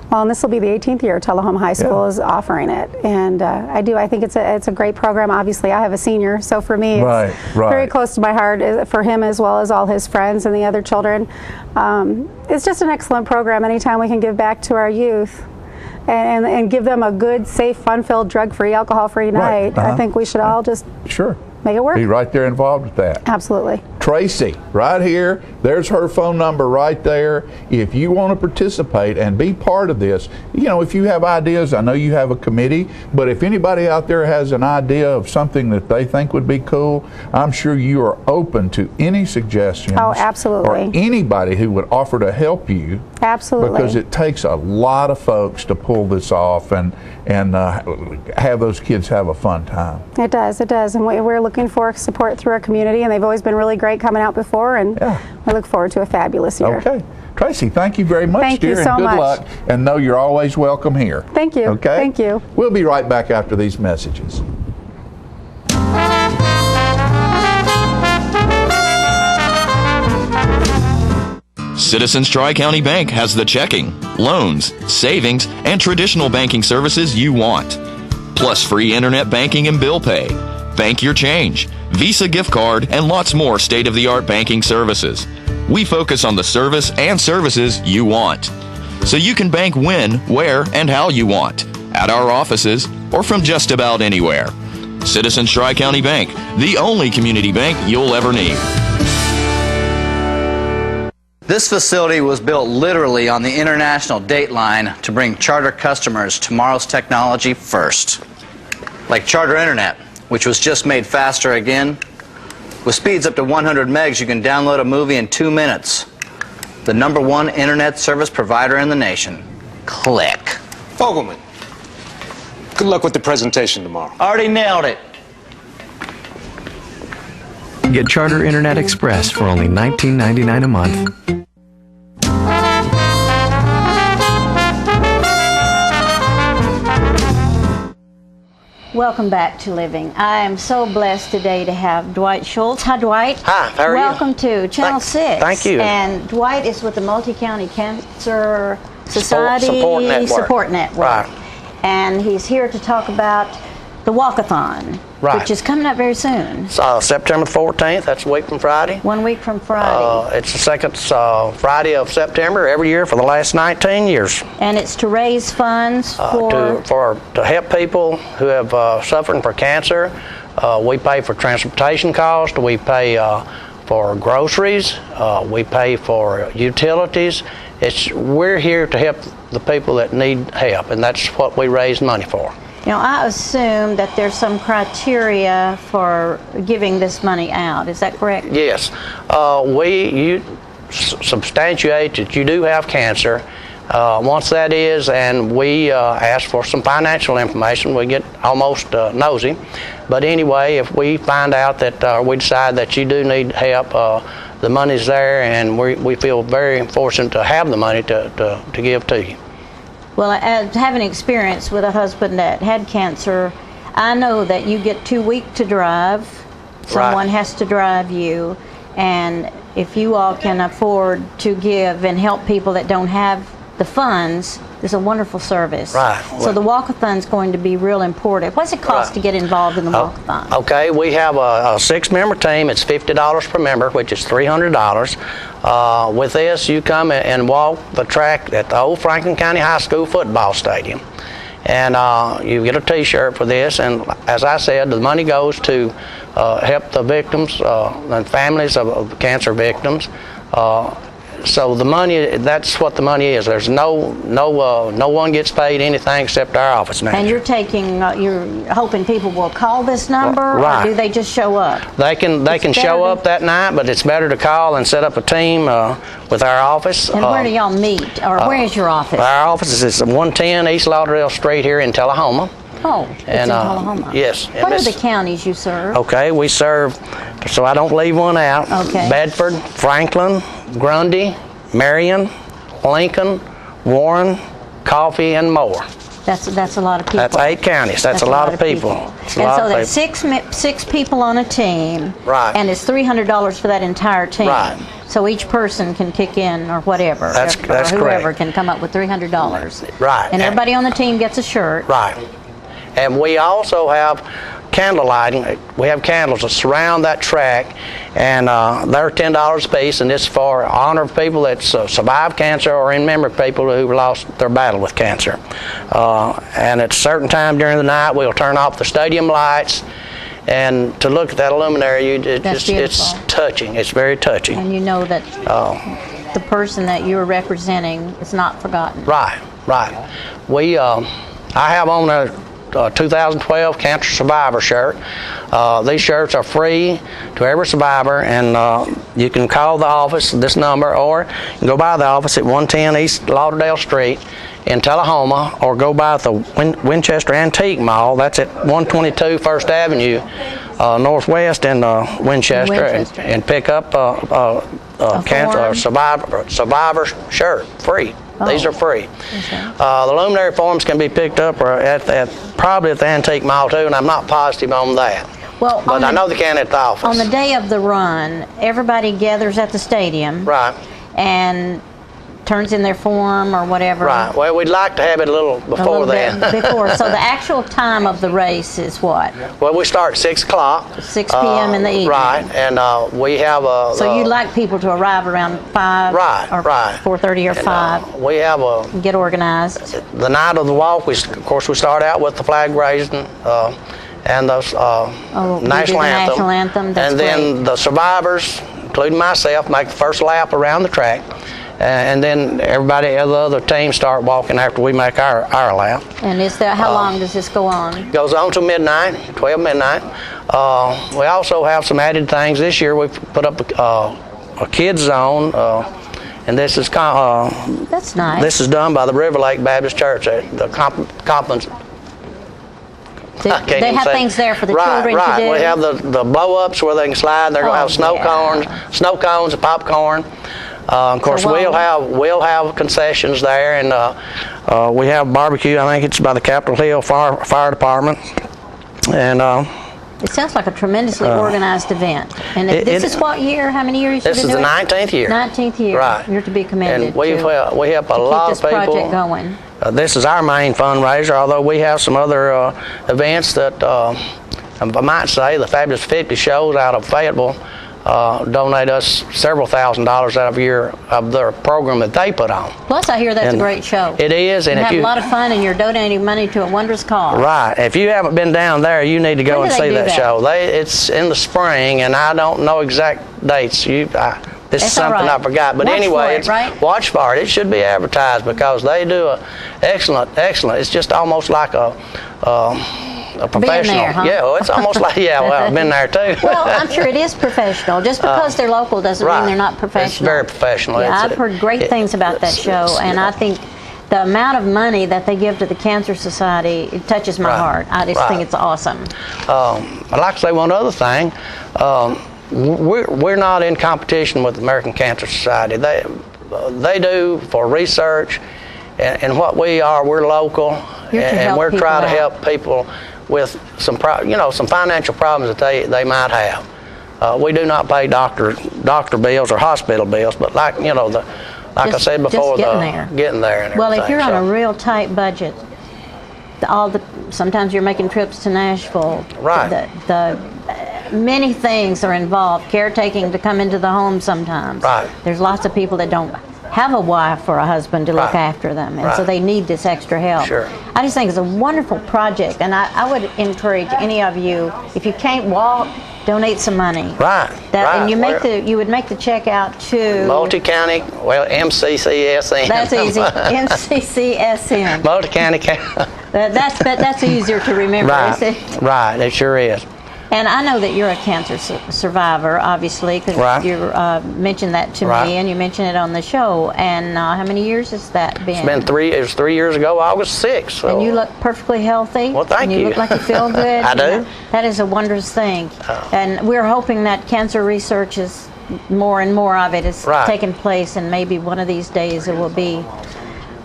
Well, and this will be the 18th year Tullahoma High School is offering it, and I think it's a great program. Obviously, I have a senior, so for me, it's very close to my heart for him as well as all his friends and the other children. It's just an excellent program. Anytime we can give back to our youth and give them a good, safe, fun-filled, drug-free, alcohol-free night, I think we should all just make it work. Be right there involved with that. Absolutely. Tracy, right here, there's her phone number right there. If you want to participate and be part of this, if you have ideas, I know you have a committee, but if anybody out there has an idea of something that they think would be cool, I'm sure you are open to any suggestions. Oh, absolutely. Or anybody who would offer to help you. Absolutely. Because it takes a lot of folks to pull this off and have those kids have a fun time. It does, and we're looking for support through our community, and they've always been really great coming out before, and we look forward to a fabulous year. Okay. Tracy, thank you very much, thank dear, you so and good much. luck. And know you're always welcome here. Thank you. Okay? Thank you. We'll be right back after these messages. Citizens Tri-County Bank has the checking, loans, savings, and traditional banking services you want. Plus free internet banking and bill pay, bank your change, Visa gift card, and lots more state-of-the-art banking services. We focus on the service and services you want. So you can bank when, where, and how you want. At our offices or from just about anywhere. Citizens Tri-County Bank, the only community bank you'll ever need. This facility was built literally on the international date line to bring Charter customers tomorrow's technology first. Like Charter Internet, which was just made faster again. With speeds up to 100 megs, you can download a movie in 2 minutes. The #1 internet service provider in the nation. Click. Fogelman, good luck with the presentation tomorrow. Already nailed it. Get Charter Internet Express for only $19.99 a month. Welcome back to Living. I am so blessed today to have Dwight Schultz. Hi, Dwight. Hi, how are you? Welcome to Channel 6. Thank you. And Dwight is with the Multi-County Cancer Society Support Network. Right. And he's here to talk about the Walkathon, which is coming up very soon. September 14th, that's a week from Friday. 1 week from Friday. It's the second Friday of September every year for the last 19 years. And it's to raise funds for to help people who have suffering from cancer. We pay for transportation costs. We pay for groceries. We pay for utilities. We're here to help the people that need help, and that's what we raise money for. I assume that there's some criteria for giving this money out. Is that correct? Yes. You substantiate that you do have cancer. Once that is, and we ask for some financial information, we get almost nosy. But anyway, if we find out that we decide that you do need help, the money's there, and we feel very fortunate to have the money to give to you. Well, as having experience with a husband that had cancer, I know that you get 2 weeks to drive. Someone has to drive you. And if you all can afford to give and help people that don't have the funds, it's a wonderful service. Right. So the walkathon is going to be real important. What's it cost to get involved in the walkathon? Okay, we have a 6-member team. It's $50 per member, which is $300. With this, you come and walk the track at the old Franklin County High School football stadium. And you get a t-shirt for this, and as I said, the money goes to help the victims and families of cancer victims. So the money, that's what the money is. There's no one gets paid anything except our office manager. And you're taking, you're hoping people will call this number, right. or do they just show up? They can show up that night, but it's better to call and set up a team with our office. And where do y'all meet, or where is your office? Our office is 110 East Lauderdale Street here in Tullahoma. Oh, it's in Tullahoma. Yes. What are the counties you serve? Okay, we serve, so I don't leave one out. Okay. Bedford, Franklin, Grundy, Marion, Lincoln, Warren, Coffee, and Moore. That's a lot of people. That's 8 counties. That's a lot of people. And so there's six people on a team. Right. And it's $300 for that entire team. Right. So each person can kick in or whatever. That's or whoever correct. can come up with $300. Right. And everybody on the team gets a shirt. Right. And we also have candle lighting. We have candles that surround that track, and they're $10 a piece, and this is for honor of people that survived cancer or in memory of people who lost their battle with cancer. And at a certain time during the night, we'll turn off the stadium lights, and to look at that luminary, it's touching. It's very touching. And you know that the person that you're representing is not forgotten. Right, right. We, I have on a 2012 Cancer Survivor shirt. These shirts are free to every survivor, and you can call the office, this number, or you can go by the office at 110 East Lauderdale Street in Tullahoma, or go by the Winchester Antique Mall. That's at 122 First Avenue Northwest in Winchester. And pick up a cancer survivor shirt, free. These are free. Okay. The luminary forms can be picked up or probably at the Antique Mall too, and I'm not positive on that. Well, but I know they can at the office. On the day of the run, everybody gathers at the stadium. Right. And turns in their form or whatever. Right. Well, we'd like to have it a little before then. Before. So the actual time of the race is what? Well, we start at 6 o'clock. 6 p.m. in the evening. Right. And we have a... So you'd like people to arrive around 5? Right, or right. 4:30 or 5? We have a... Get organized. The night of the walk, of course, we start out with the flag raising and the national anthem. National anthem. That's and then great. the survivors, including myself, make the first lap around the track. And then everybody, the other teams start walking after we make our lap. And is there, how long does this go on? It goes on till midnight, 12 midnight. We also have some added things. This year we've put up a kids zone, and this is that's nice. This is done by the River Lake Baptist Church. The Compton's. They have things there for the children to do. Right. We have the blow-ups where they can slide. They're going to have snow cones, and popcorn. Of course, we'll have concessions there, and we have barbecue. I think it's by the Capitol Hill Fire Department, and it sounds like a tremendously organized event. And this is what year? How many years? This is the 19th year. 19th year. Right. You're to be commended. And we help a lot of people. Keep this project going. This is our main fundraiser, although we have some other events that I might say the Fabulous 50 shows out of Fayetteville. Donate us several $1,000s out of a year of their program that they put on. Plus, I hear that's a great show. It is, and you have a lot of fun, and you're donating money to a wondrous cause. Right. If you haven't been down there, you need to go and see that show. It's in the spring, and I don't know exact dates. This is something I forgot, but anyway, watch for it. It should be advertised because they do excellent. It's just almost like a professional. There, huh? Yeah, well, it's almost like, well, I've been there too. Well, I'm sure it is professional. Just because they're local doesn't mean they're not professional. It's very professional. Yeah, I've heard great things about that show, and I think the amount of money that they give to the Cancer Society, it touches my heart. I just think it's awesome. I'd like to say one other thing. We're not in competition with the American Cancer Society. They do for research, and what we are, we're local, and we're trying to help people with some financial problems that they might have. We do not pay doctor bills or hospital bills, but like I said before, getting there. And well, if you're on a real tight budget, sometimes you're making trips to Nashville. Right. Many things are involved. Caretaking to come into the home sometimes. Right. There's lots of people that don't have a wife or a husband to look after them, and so they need this extra help. Sure. I just think it's a wonderful project, and I would encourage any of you, if you can't walk, donate some money. Right. And you would make the check out to Multi-County, MCCSN. That's easy. MCCSN. Multi-County. That's easier to remember. Right. Right. It sure is. And I know that you're a cancer survivor, obviously, because you mentioned that to me, and you mentioned it on the show. And how many years has that been? It's been 3. It was 3 years ago, August 6th. So. And you look perfectly healthy. Well, thank you. You look like you feel good. I do. That is a wondrous thing. And we're hoping that cancer research is more and more of it is taking place, and maybe one of these days it will be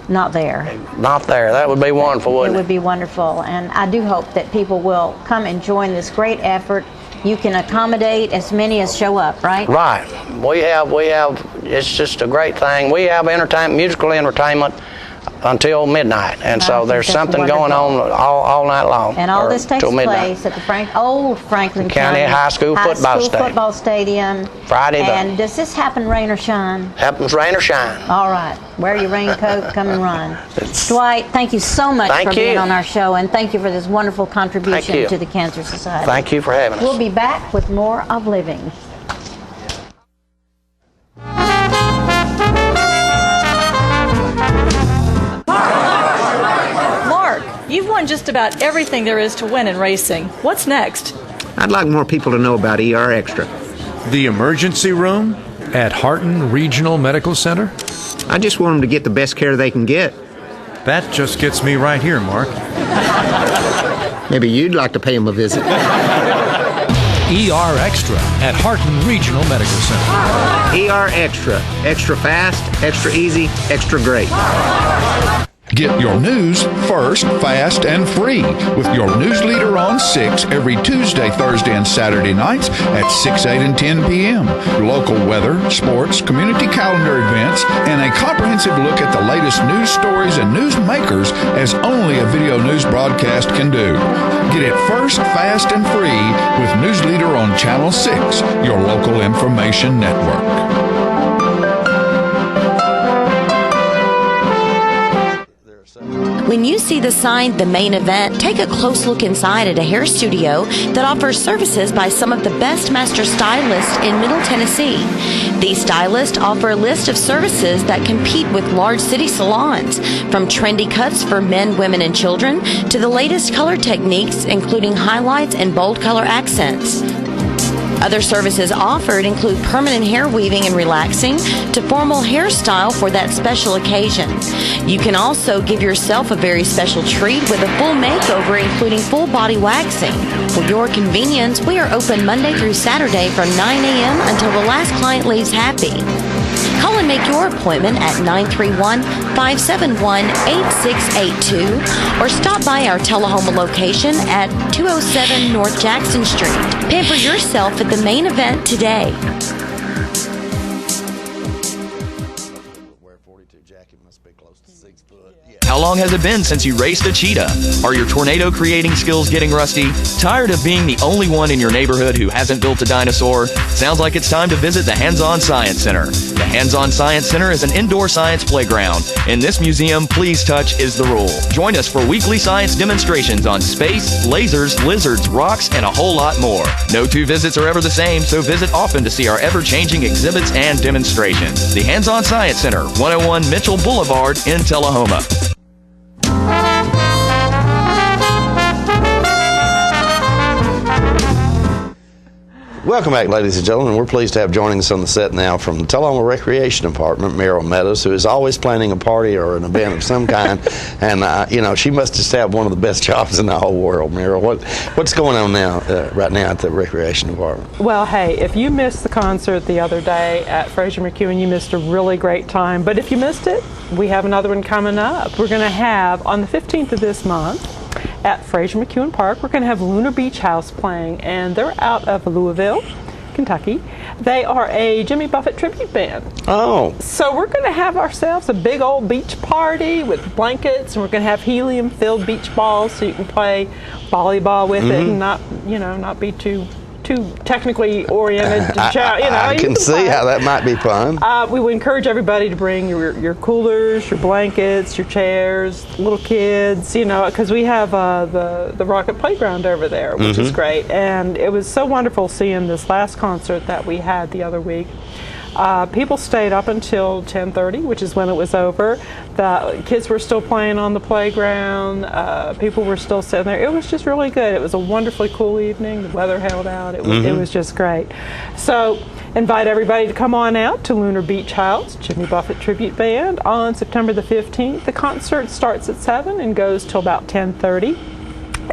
not there. Not there. That would be wonderful, wouldn't it? It would be wonderful. And I do hope that people will come and join this great effort. You can accommodate as many as show up, right? Right. We have, it's just a great thing. We have musical entertainment until midnight. And so there's something going on all night long. And all this takes place at the old Franklin County High School Football Stadium. Friday. And does this happen rain or shine? Happens rain or shine. All right. Wear your raincoat, come and run. Dwight, thank you so much for being on our show, and thank you for this wonderful contribution to the Cancer Society. Thank you for having us. We'll be back with more of Living. You've won just about everything there is to win in racing. What's next? I'd like more people to know about ER Extra. The emergency room at Harton Regional Medical Center? I just want them to get the best care they can get. That just gets me right here, Mark. Maybe you'd like to pay them a visit. ER Extra at Harton Regional Medical Center. ER Extra. Extra fast, extra easy, extra great. Get your news first, fast, and free with your news leader on 6 every Tuesday, Thursday, and Saturday nights at 6, 8, and 10 p.m. Local weather, sports, community calendar events, and a comprehensive look at the latest news stories and news makers as only a video news broadcast can do. Get it first, fast, and free with News Leader on Channel 6, your local information network. When you see the sign, The Main Event, take a close look inside at a hair studio that offers services by some of the best master stylists in Middle Tennessee. These stylists offer a list of services that compete with large city salons, from trendy cuts for men, women, and children to the latest color techniques, including highlights and bold color accents. Other services offered include permanent hair weaving and relaxing to formal hairstyle for that special occasion. You can also give yourself a very special treat with a full makeover, including full body waxing. For your convenience, we are open Monday through Saturday from 9 a.m. until the last client leaves happy. Call and make your appointment at 931-571-8682 or stop by our Tullahoma location at 207 North Jackson Street. Pamper yourself at The Main Event today. How long has it been since you raced a cheetah? Are your tornado creating skills getting rusty? Tired of being the only one in your neighborhood who hasn't built a dinosaur? Sounds like it's time to visit the Hands-On Science Center. The Hands-On Science Center is an indoor science playground. In this museum, please touch is the rule. Join us for weekly science demonstrations on space, lasers, lizards, rocks, and a whole lot more. No two visits are ever the same, so visit often to see our ever-changing exhibits and demonstrations. The Hands-On Science Center, 101 Mitchell Boulevard in Tullahoma. Welcome back, ladies and gentlemen. We're pleased to have joining us on the set now from the Tullahoma Recreation Department, Meryl Meadows, who is always planning a party or an event of some kind. And, she must just have one of the best jobs in the whole world, Meryl. What's going on now, right now at the Recreation Department? Well, hey, if you missed the concert the other day at Fraser McEwen, you missed a really great time. But if you missed it, we have another one coming up. We're going to have, on the 15th of this month, at Fraser McEwen Park, we're going to have Lunar Beach House playing, and they're out of Louisville, Kentucky. They are a Jimmy Buffett tribute band. Oh. So we're going to have ourselves a big old beach party with blankets, and we're going to have helium-filled beach balls so you can play volleyball with it and not be too too technically oriented. I can see how that might be fun. We would encourage everybody to bring your coolers, your blankets, your chairs, little kids, because we have the Rocket Playground over there, which is great. And it was so wonderful seeing this last concert that we had the other week. People stayed up until 10:30, which is when it was over. The kids were still playing on the playground. People were still sitting there. It was just really good. It was a wonderfully cool evening. The weather held out. It was just great. So invite everybody to come on out to Lunar Beach House, Jimmy Buffett Tribute Band, on September the 15th. The concert starts at 7 and goes till about 10:30.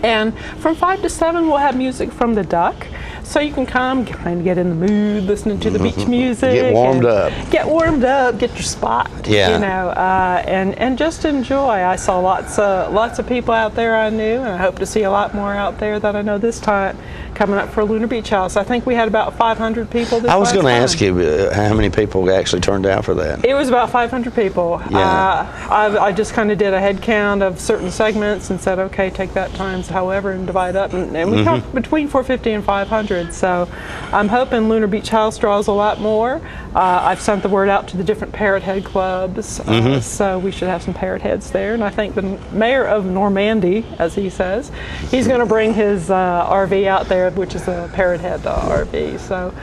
And from 5 to 7, we'll have music from the Duck. So you can come, kind of get in the mood, listening to the beach music. Get warmed up. Get warmed up, get your spot. Yeah. And just enjoy. I saw lots of people out there I knew, and I hope to see a lot more out there that I know this time coming up for Lunar Beach House. I think we had about 500 people this I was going to ask you how many people actually turned out for that. It was about 500 people. Yeah. I just kind of did a head count of certain segments and said, okay, take that times however and divide up. And we talked between 450 and 500. So I'm hoping Lunar Beach House draws a lot more. I've sent the word out to the different Parrot Head clubs. So we should have some Parrot Heads there. And I think the mayor of Normandy, as he says, he's going to bring his RV out there, which is a Parrot Head RV. So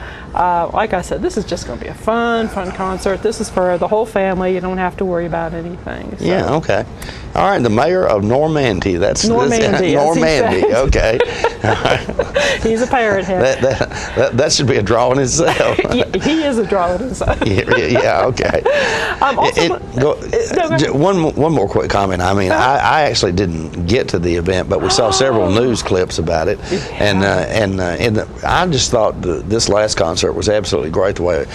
like I said, this is just going to be a fun concert. This is for the whole family. You don't have to worry about anything. So. Yeah, okay. All right, the mayor of Normandy. That's Normandy. Normandy, okay. He's a Parrot Head. That should be a draw in itself. He is a draw in himself. Yeah, okay. One more quick comment. I mean, I actually didn't get to the event, but we saw several news clips about it, and I just thought this last concert was absolutely great. The way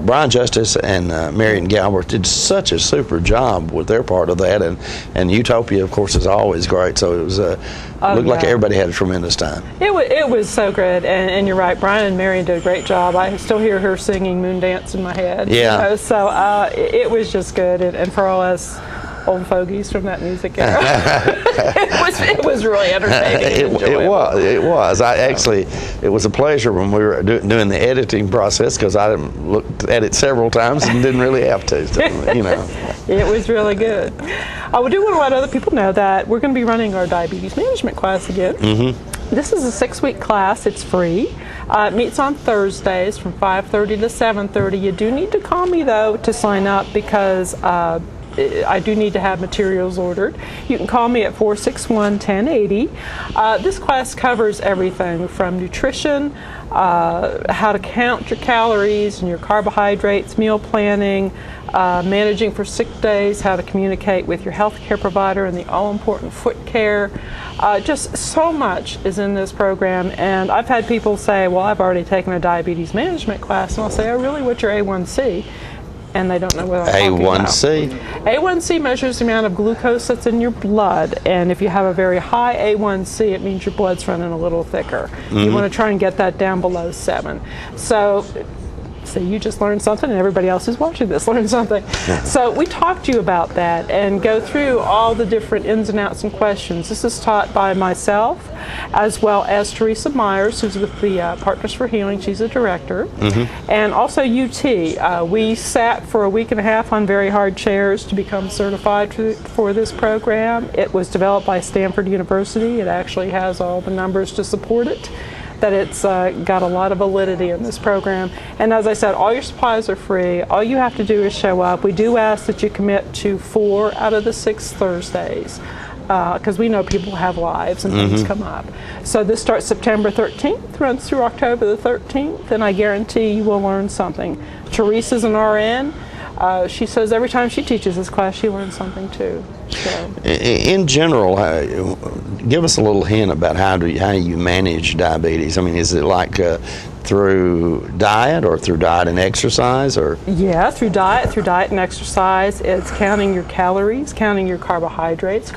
Brian Justice and Marion Galbraith did such a super job with their part of that, and Utopia, of course, is always great. So it was looked like everybody had a tremendous time. It was so good, and you're right. Brian and Marion did a great job. I still hear her singing Moon Dance in my head. Yeah. So it was just good, and for all us old fogies from that music era, it was really entertaining. It was. It was a pleasure when we were doing the editing process, because I looked at it several times and didn't really have to. So, It was really good. We do want to let other people know that we're going to be running our diabetes management class again. This is a 6-week class. It's free. It meets on Thursdays from 5:30 to 7:30. You do need to call me, though, to sign up, because I do need to have materials ordered. You can call me at 461-1080. This class covers everything from nutrition, how to count your calories and your carbohydrates, meal planning, managing for sick days, how to communicate with your healthcare provider, and the all-important foot care. Just so much is in this program, and I've had people say, well, I've already taken a diabetes management class, and I'll say, oh, really, what's your A1C? And they don't know what I'm talking about. A1C? A1C measures the amount of glucose that's in your blood, and if you have a very high A1C, it means your blood's running a little thicker. You want to try and get that down below 7. So you just learned something, and everybody else who's watching this learned something. So we talk to you about that and go through all the different ins and outs and questions. This is taught by myself, as well as Teresa Myers, who's with the Partners for Healing. She's a director. And also UT. We sat for a week and a half on very hard chairs to become certified for this program. It was developed by Stanford University. It actually has all the numbers to support it, that it's got a lot of validity in this program. And as I said, all your supplies are free. All you have to do is show up. We do ask that you commit to 4 out of the 6 Thursdays, because we know people have lives and things come up. So this starts September 13th, runs through October the 13th, and I guarantee you will learn something. Teresa's an RN. She says every time she teaches this class, she learns something too. So. In general, give us a little hint about how you manage diabetes. I mean, is it like through diet, or through diet and exercise, or? Yeah, through diet and exercise. It's counting your calories, counting your carbohydrates.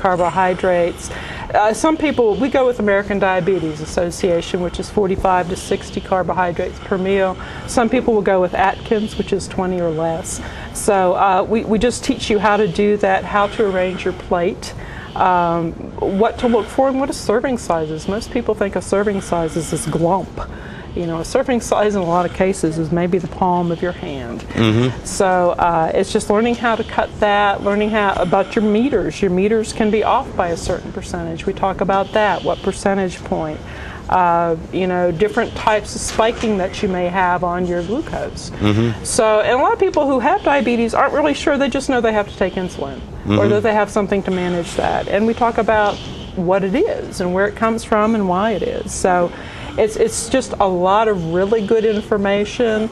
Some people, we go with American Diabetes Association, which is 45 to 60 carbohydrates per meal. Some people will go with Atkins, which is 20 or less. So we just teach you how to do that, how to arrange your plate, what to look for, and what a serving size is. Most people think a serving size is this glump. You know, a serving size in a lot of cases is maybe the palm of your hand. So it's just learning how to cut that, learning how about your meters. Your meters can be off by a certain percentage. We talk about that, what percentage point. You know, different types of spiking that you may have on your glucose. So, and a lot of people who have diabetes aren't really sure. They just know they have to take insulin or that they have something to manage that. And we talk about what it is and where it comes from and why it is. So it's just a lot of really good information.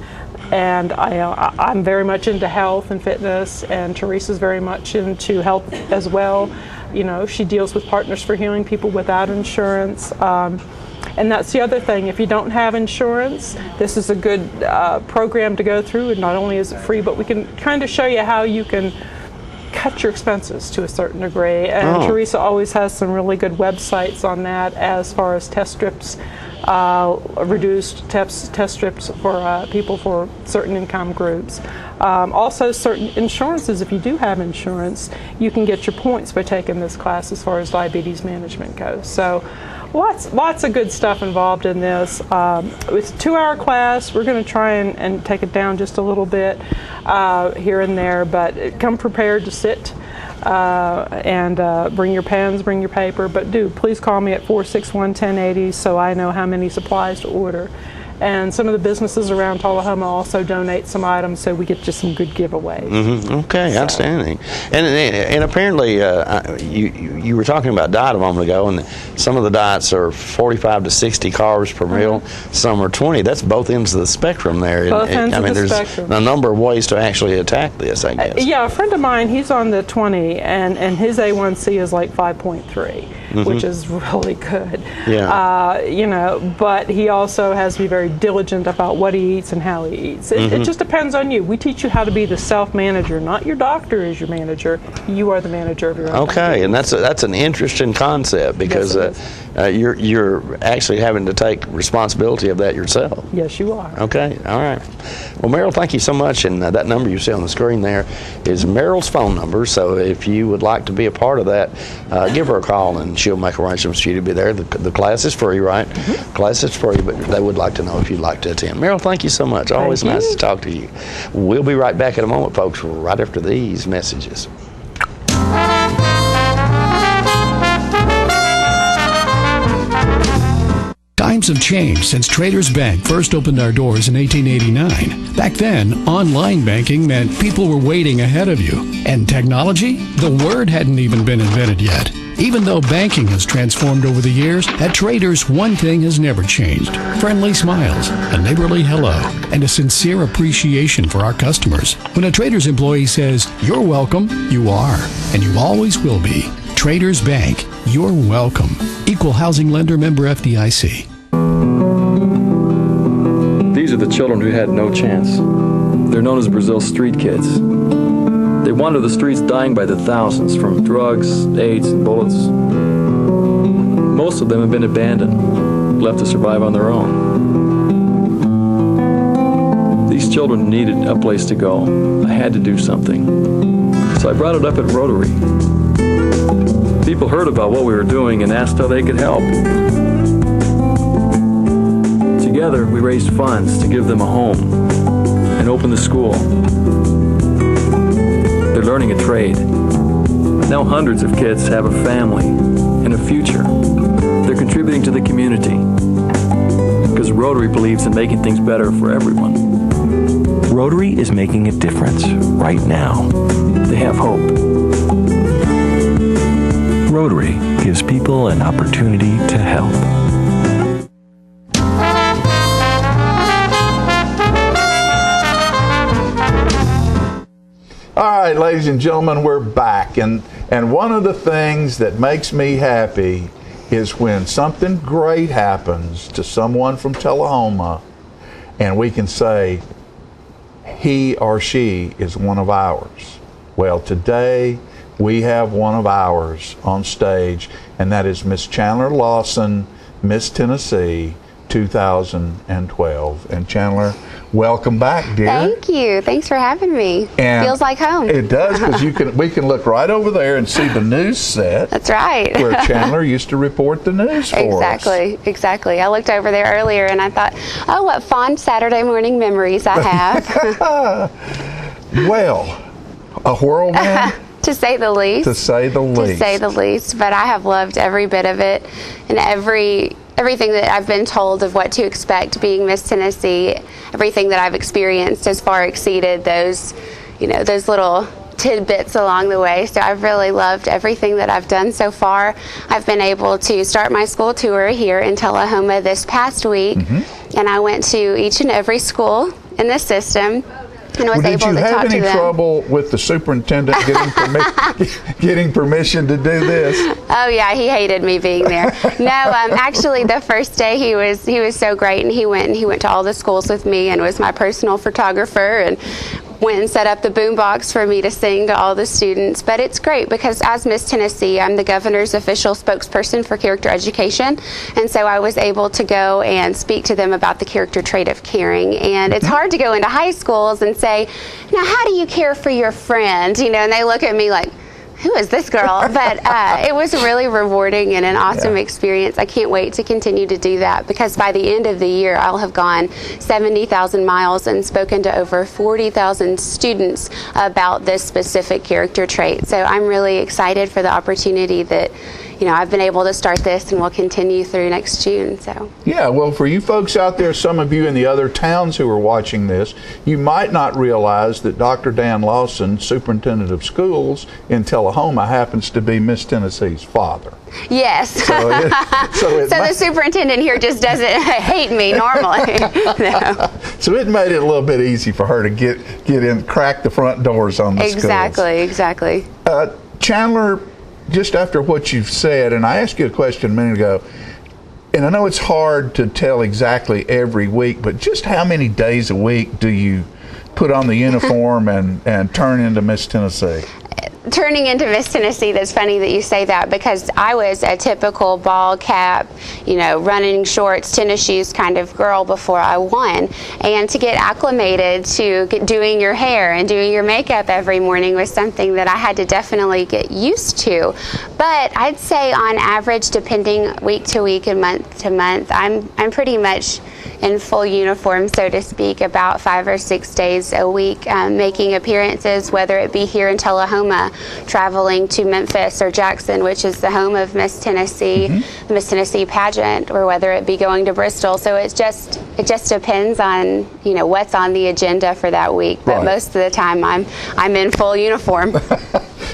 And I'm very much into health and fitness, and Teresa's very much into health as well. You know, she deals with Partners for Healing, people without insurance. And that's the other thing. If you don't have insurance, this is a good program to go through. And not only is it free, but we can kind of show you how you can cut your expenses to a certain degree. And Teresa always has some really good websites on that as far as test strips, reduced test strips for people for certain income groups. Also, certain insurances, if you do have insurance, you can get your points by taking this class as far as diabetes management goes. So lots of good stuff involved in this. It's a 2-hour class. We're going to try and take it down just a little bit here and there, but come prepared to sit and bring your pens, bring your paper, but please call me at 461-1080 so I know how many supplies to order. And some of the businesses around Tullahoma also donate some items, so we get just some good giveaways. Okay, so. Outstanding. And apparently, you were talking about diet a moment ago, and some of the diets are 45 to 60 carbs per meal. Some are 20. That's both ends of the spectrum there. Both ends of the spectrum. There's a number of ways to actually attack this, I guess. Yeah, a friend of mine, he's on the 20, and his A1C is like 5.3. Which is really good. Yeah. You know, but he also has to be very diligent about what he eats and how he eats. It just depends on you. We teach you how to be the self-manager. Not your doctor is your manager. You are the manager of your own Okay, and that's an interesting concept because you're actually having to take responsibility of that yourself. Yes, you are. Okay, all right. Well, Meryl, thank you so much. And that number you see on the screen there is Meryl's phone number. So if you would like to be a part of that, give her a call and she'll make arrangements for you to be there. The class is free, right? Class is free, but they would like to know if you'd like to attend. Meryl, thank you so much. Always nice to talk to you. We'll be right back in a moment, folks, right after these messages. Times have changed since Traders Bank first opened our doors in 1889. Back then, online banking meant people were waiting ahead of you. And technology? The word hadn't even been invented yet. Even though banking has transformed over the years, at Traders, one thing has never changed. Friendly smiles, a neighborly hello, and a sincere appreciation for our customers. When a Traders employee says, "You're welcome," you are, and you always will be. Traders Bank, you're welcome. Equal housing lender, member FDIC. These are the children who had no chance. They're known as Brazil's street kids. They wander the streets dying by the thousands from drugs, AIDS, and bullets. Most of them have been abandoned, left to survive on their own. These children needed a place to go. I had to do something. So I brought it up at Rotary. People heard about what we were doing and asked how they could help. Together, we raised funds to give them a home and open the school. They're learning a trade. Now hundreds of kids have a family and a future. They're contributing to the community because Rotary believes in making things better for everyone. Rotary is making a difference right now. They have hope. Rotary gives people an opportunity to help. All right, ladies and gentlemen, we're back. And one of the things that makes me happy is when something great happens to someone from Tullahoma and we can say, he or she is one of ours. Well, today we have one of ours on stage, and that is Miss Chandler Lawson, Miss Tennessee, 2012. And Chandler, welcome back, dear. Thank you. Thanks for having me. And feels like home. It does, because we can look right over there and see the news set. That's right. Where Chandler used to report the news for us. Exactly. I looked over there earlier and I thought, oh, what fond Saturday morning memories I have. Well, a whirlwind. To say the least. But I have loved every bit of it, and everything that I've been told of what to expect being Miss Tennessee. Everything that I've experienced has far exceeded those little tidbits along the way. So I've really loved everything that I've done so far. I've been able to start my school tour here in Tullahoma this past week, and I went to each and every school in the system. And was able to talk to them. Did you have any trouble with the superintendent getting permission to do this? Oh yeah, he hated me being there. No, actually the first day he was so great, and he went to all the schools with me and was my personal photographer, and went and set up the boombox for me to sing to all the students. But it's great because as Miss Tennessee, I'm the governor's official spokesperson for character education, and so I was able to go and speak to them about the character trait of caring. And it's hard to go into high schools and say, now how do you care for your friend? And they look at me like, who is this girl? But it was really rewarding and an awesome experience. I can't wait to continue to do that, because by the end of the year, I'll have gone 70,000 miles and spoken to over 40,000 students about this specific character trait. So I'm really excited for the opportunity that I've been able to start this and will continue through next June. So yeah, well, for you folks out there, some of you in the other towns who are watching this, you might not realize that Dr. Dan Lawson, superintendent of schools in Tullahoma, happens to be Miss Tennessee's father. Yes. So the superintendent here just doesn't hate me normally. No. So it made it a little bit easy for her to get in, crack the front doors on the schools. Exactly. Chandler, just after what you've said, and I asked you a question a minute ago, and I know it's hard to tell exactly every week, but just how many days a week do you put on the uniform and turn into Miss Tennessee? Turning into Miss Tennessee, that's funny that you say that, because I was a typical ball cap, running shorts, tennis shoes kind of girl before I won. And to get acclimated to doing your hair and doing your makeup every morning was something that I had to definitely get used to. But I'd say on average, depending week to week and month to month, I'm pretty much in full uniform, so to speak, about 5 or 6 days a week, making appearances, whether it be here in Tullahoma, traveling to Memphis or Jackson, which is the home of Miss Tennessee, the Miss Tennessee pageant, or whether it be going to Bristol. So it just depends on what's on the agenda for that week. But most of the time, I'm in full uniform.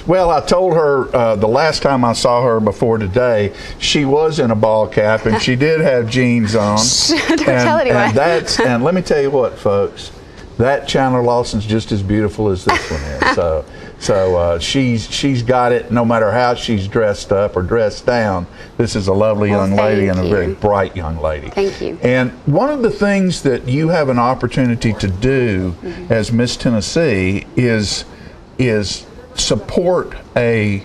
Well, I told her the last time I saw her before today, she was in a ball cap and she did have jeans on. Don't tell anyone. And let me tell you what, folks, that Chandler Lawson's just as beautiful as this one is. So she's got it no matter how she's dressed up or dressed down. This is a lovely young lady and a very bright young lady. Thank you. And one of the things that you have an opportunity to do as Miss Tennessee is support a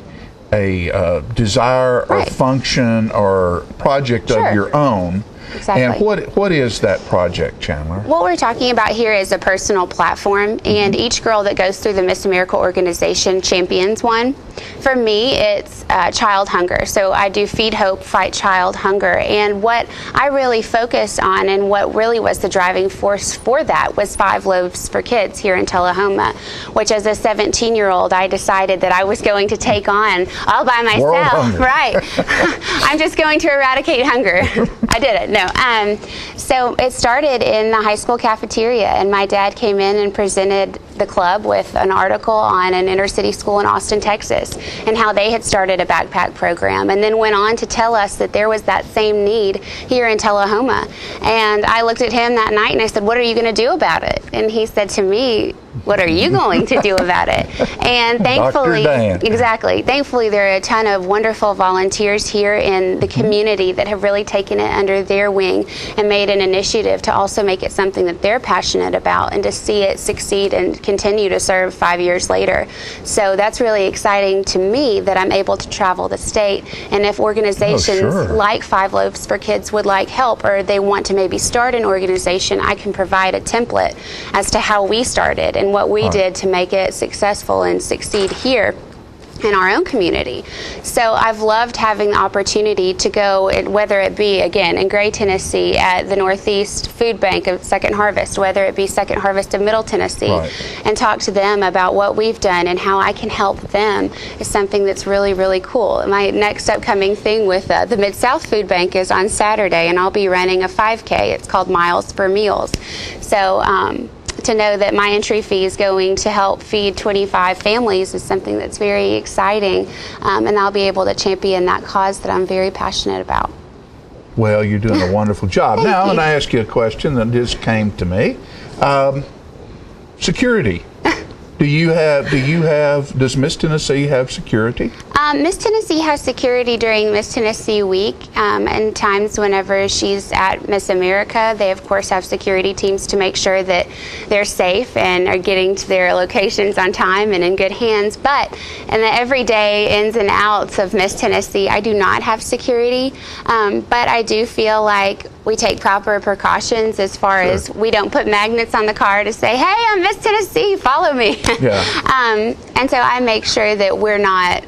desire or function or project of your own. Exactly. And what is that project, Chandler? What we're talking about here is a personal platform, and each girl that goes through the Miss America organization champions one. For me, it's child hunger. So I do Feed Hope, Fight Child Hunger. And what I really focus on, and what really was the driving force for that, was 5 Loaves for Kids here in Tullahoma, which as a 17-year-old, I decided that I was going to take on all by myself. Right. I'm just going to eradicate hunger. I did it. No. So it started in the high school cafeteria, and my dad came in and presented the club with an article on an inner city school in Austin, Texas, and how they had started a backpack program, and then went on to tell us that there was that same need here in Tullahoma. And I looked at him that night and I said, what are you going to do about it? And he said to me, What are you going to do about it? And thankfully, thankfully there are a ton of wonderful volunteers here in the community that have really taken it under their wing and made an initiative to also make it something that they're passionate about and to see it succeed and continue to serve 5 years later. So that's really exciting to me that I'm able to travel the state, and if organizations like Five Loaves for Kids would like help, or they want to maybe start an organization, I can provide a template as to how we started and what we did to make it successful and succeed here in our own community. So I've loved having the opportunity to go, whether it be, again, in Gray, Tennessee at the Northeast Food Bank of Second Harvest, whether it be Second Harvest of Middle Tennessee, and talk to them about what we've done and how I can help them is something that's really, really cool. My next upcoming thing with the Mid-South Food Bank is on Saturday, and I'll be running a 5K. It's called Miles for Meals. So to know that my entry fee is going to help feed 25 families is something that's very exciting, and I'll be able to champion that cause that I'm very passionate about. Well, you're doing a wonderful job. Now, I'm going to ask you a question that just came to me. Security. Does Miss Tennessee have security? Miss Tennessee has security during Miss Tennessee Week, and times whenever she's at Miss America, they of course have security teams to make sure that they're safe and are getting to their locations on time and in good hands. But in the everyday ins and outs of Miss Tennessee, I do not have security, but I do feel like we take proper precautions as far as we don't put magnets on the car to say, hey, I'm Miss Tennessee, follow me. And so I make sure that we're not,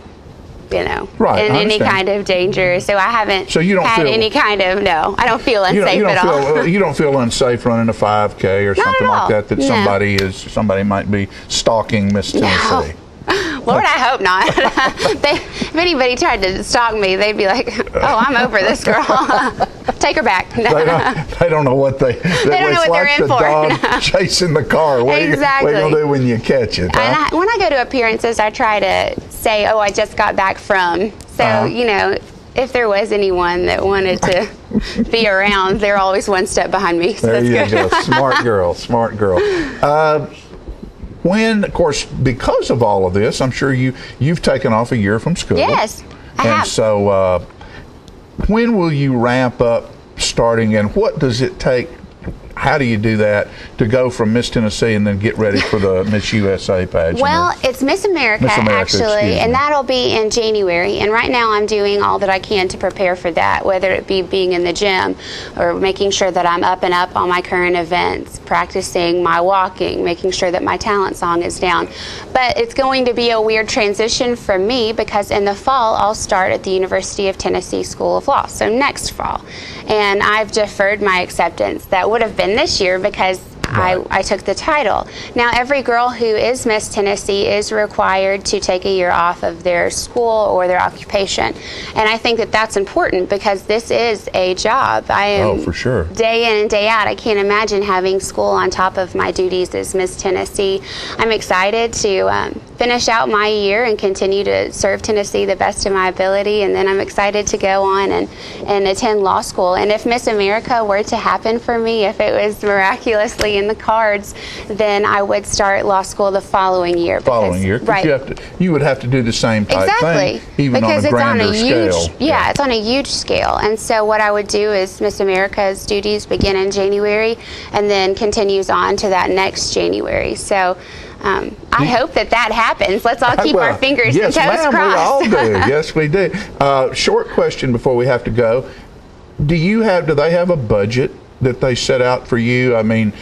in any kind of danger. So I haven't had any kind of, I don't feel unsafe at all. You don't feel unsafe running a 5K or something like that, somebody might be stalking Miss Tennessee. Lord, I hope not. If anybody tried to stalk me, they'd be like, oh, I'm over this girl. Take her back. They don't know what they don't know what they're in for. Dog chasing the car. What are you going to do when you catch it? And when I go to appearances, I try to say, oh, I just got back from. So, if there was anyone that wanted to be around, they're always one step behind me. So there that's you good. go. Smart girl. Smart girl. When, of course, because of all of this, I'm sure you've taken off a year from school. Yes, I have. And so when will you ramp up starting, and what does it take? How do you do that to go from Miss Tennessee and then get ready for the Miss USA pageant? Well, it's Miss America, actually, and that'll be in January. And right now I'm doing all that I can to prepare for that, whether it be being in the gym or making sure that I'm up and up on my current events, practicing my walking, making sure that my talent song is down. But it's going to be a weird transition for me because in the fall I'll start at the University of Tennessee School of Law, so next fall. And I've deferred my acceptance. That would have been this year because I took the title. Now, every girl who is Miss Tennessee is required to take a year off of their school or their occupation. And I think that that's important because this is a job. I am for sure. Day in and day out. I can't imagine having school on top of my duties as Miss Tennessee. I'm excited to finish out my year and continue to serve Tennessee the best of my ability. And then I'm excited to go on and attend law school. And if Miss America were to happen for me, if it was miraculously in the cards, then I would start law school the following year. Right. You would have to do the same type thing, even because on a grander scale. Yeah, it's on a huge scale. And so what I would do is Miss America's duties begin in January and then continues on to that next January. So I hope that happens. Let's all keep our fingers and toes crossed. We all do. Yes, we do. Short question before we have to go. Do they have a budget that they set out for you? I mean,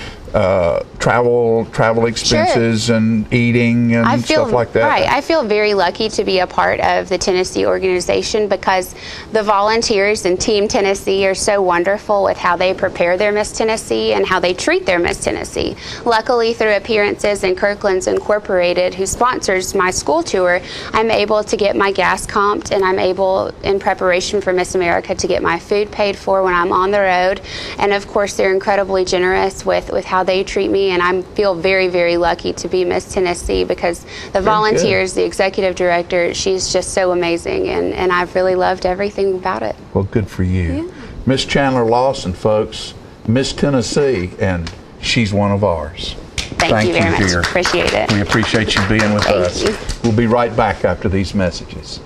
travel expenses and eating and stuff like that. Right. I feel very lucky to be a part of the Tennessee organization because the volunteers and Team Tennessee are so wonderful with how they prepare their Miss Tennessee and how they treat their Miss Tennessee. Luckily, through appearances in Kirkland's Incorporated, who sponsors my school tour, I'm able to get my gas comped, and I'm able, in preparation for Miss America, to get my food paid for when I'm on the road. And of course, they're incredibly generous with how they treat me, and I feel very, very lucky to be Miss Tennessee because the volunteers, the executive director, she's just so amazing, and I've really loved everything about it. Well, good for you. Miss Chandler Lawson, folks, Miss Tennessee, and she's one of ours. Thank you very much. Dear. Appreciate it. We appreciate you being with Thank us. you. We'll be right back after these messages.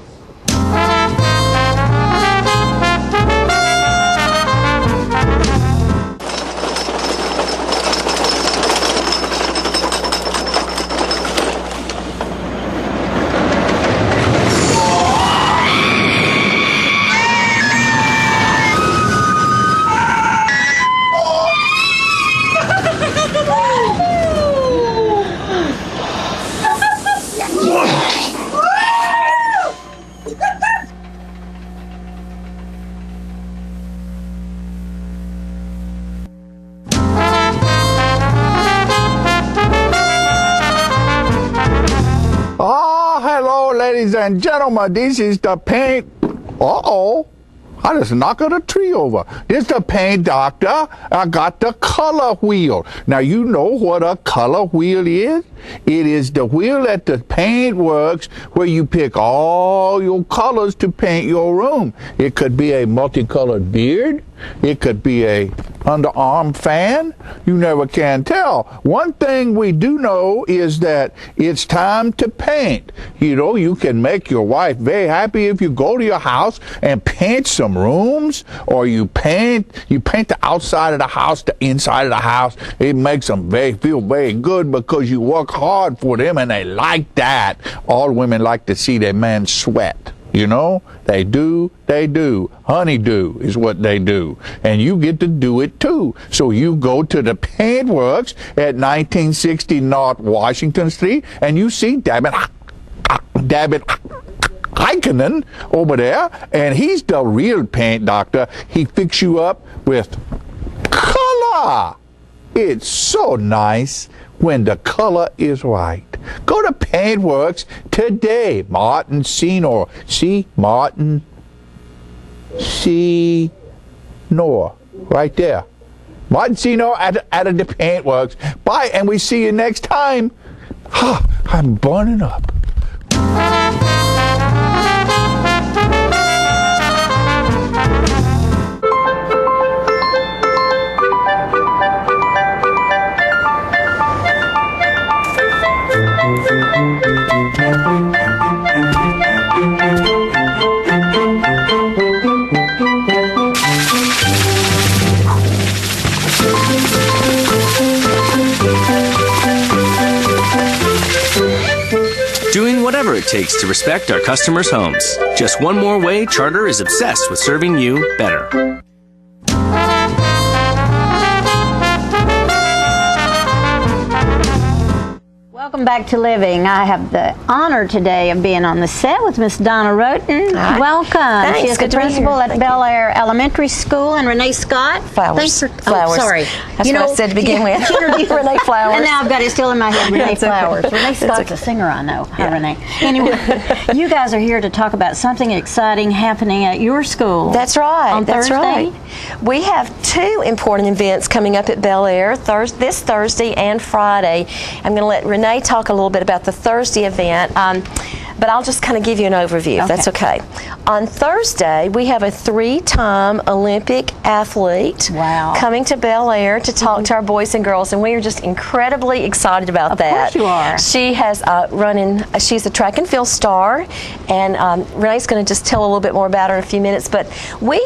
Ladies and gentlemen, this is the paint. Uh-oh. I just knocked a tree over. This is the paint doctor. I got the color wheel. Now, you know what a color wheel is? It is the wheel at the paint works where you pick all your colors to paint your room. It could be a multicolored beard. It could be a underarm fan. You never can tell. One thing we do know is that it's time to paint. You know, you can make your wife very happy if you go to your house and paint some rooms, or you paint the outside of the house, the inside of the house. It makes them feel very good because you work hard for them and they like that. All women like to see their man sweat. You know, they do. Honeydew is what they do. And you get to do it too. So you go to the paint works at 1960 North Washington Street and you see David Heikkinen over there, and he's the real paint doctor. He fix you up with color. It's so nice when the color is right. Go to Paintworks today. Martin Senior. See? Martin Senior. Right there. Martin Senior at the Paintworks. Bye, and we see you next time. I'm burning up. Doing whatever it takes to respect our customers' homes. Just one more way Charter is obsessed with serving you better. Welcome back to Living. I have the honor today of being on the set with Miss Donna Roten. Hi. Welcome. Thanks. She is the Good to be principal here. at Bel Air Elementary School, and Renee Scott. Flowers. Thanks for, Flowers. Oh, sorry. That's what I said to begin with. Renee Flowers. And now I've got it still in my head. Renee It's okay. Flowers. Renee It's Scott's okay. a singer, I know. Hi, Yeah. Renee. Anyway, you guys are here to talk about something exciting happening at your school. That's right. On That's Thursday? right. We have two important events coming up at Bel Air this Thursday and Friday. I'm going to let Renee talk a little bit about the Thursday event, but I'll just kind of give you an overview, if that's okay. On Thursday, we have a 3-time Olympic athlete coming to Bel Air to talk to our boys and girls, and we are just incredibly excited about that. Of course you are. She has she's a track and field star, and Renee's going to just tell a little bit more about her in a few minutes, but we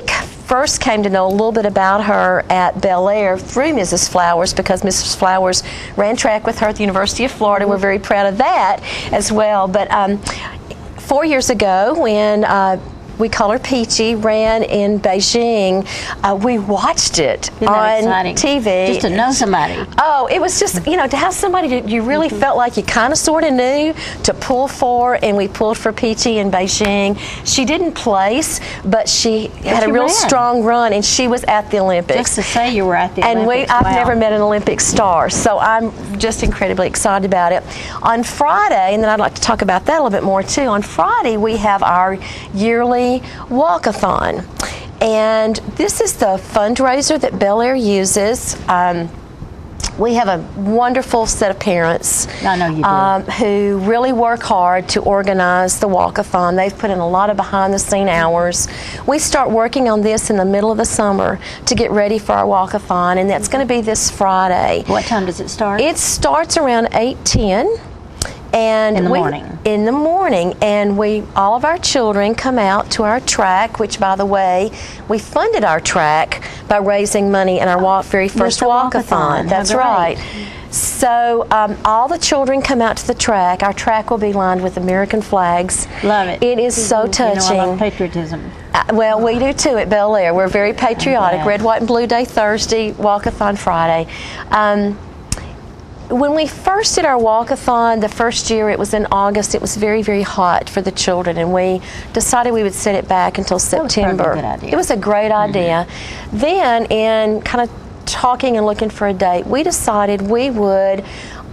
first came to know a little bit about her at Bel Air through Mrs. Flowers, because Mrs. Flowers ran track with her at the University of Florida. We're very proud of that as well. But 4 years ago, when we call her Peachy, ran in Beijing, we watched it on TV. Just to know somebody. Oh, it was just, to have somebody that you really felt like you kind of sort of knew to pull for, and we pulled for Peachy in Beijing. She didn't place, but she had a real strong run, and she was at the Olympics. Just to say you were at the and Olympics. I've never met an Olympic star, so I'm just incredibly excited about it. On Friday, and then I'd like to talk about that a little bit more too, on Friday we have our yearly walk-a-thon, and this is the fundraiser that Bel Air uses We have a wonderful set of parents I know you do. Who really work hard to organize the walkathon. They've put in a lot of behind-the-scene hours. We start working on this in the middle of the summer to get ready for our walkathon, and that's going to be this Friday. What time does it start? It starts around 8:10. And in the morning. In the morning, and all of our children come out to our track, which, by the way, we funded our track by raising money in our very first walkathon. That's right. So all the children come out to the track. Our track will be lined with American flags. Love it. It is so touching. You know, I love patriotism. Well, we do too at Bel Air. We're very patriotic. Red, white, and blue day Thursday, walkathon Friday. When we first did our walkathon, the first year, it was in August. It was very, very hot for the children, and we decided we would set it back until September. That was a good idea. It was a great idea. Then, in kind of talking and looking for a date, we decided we would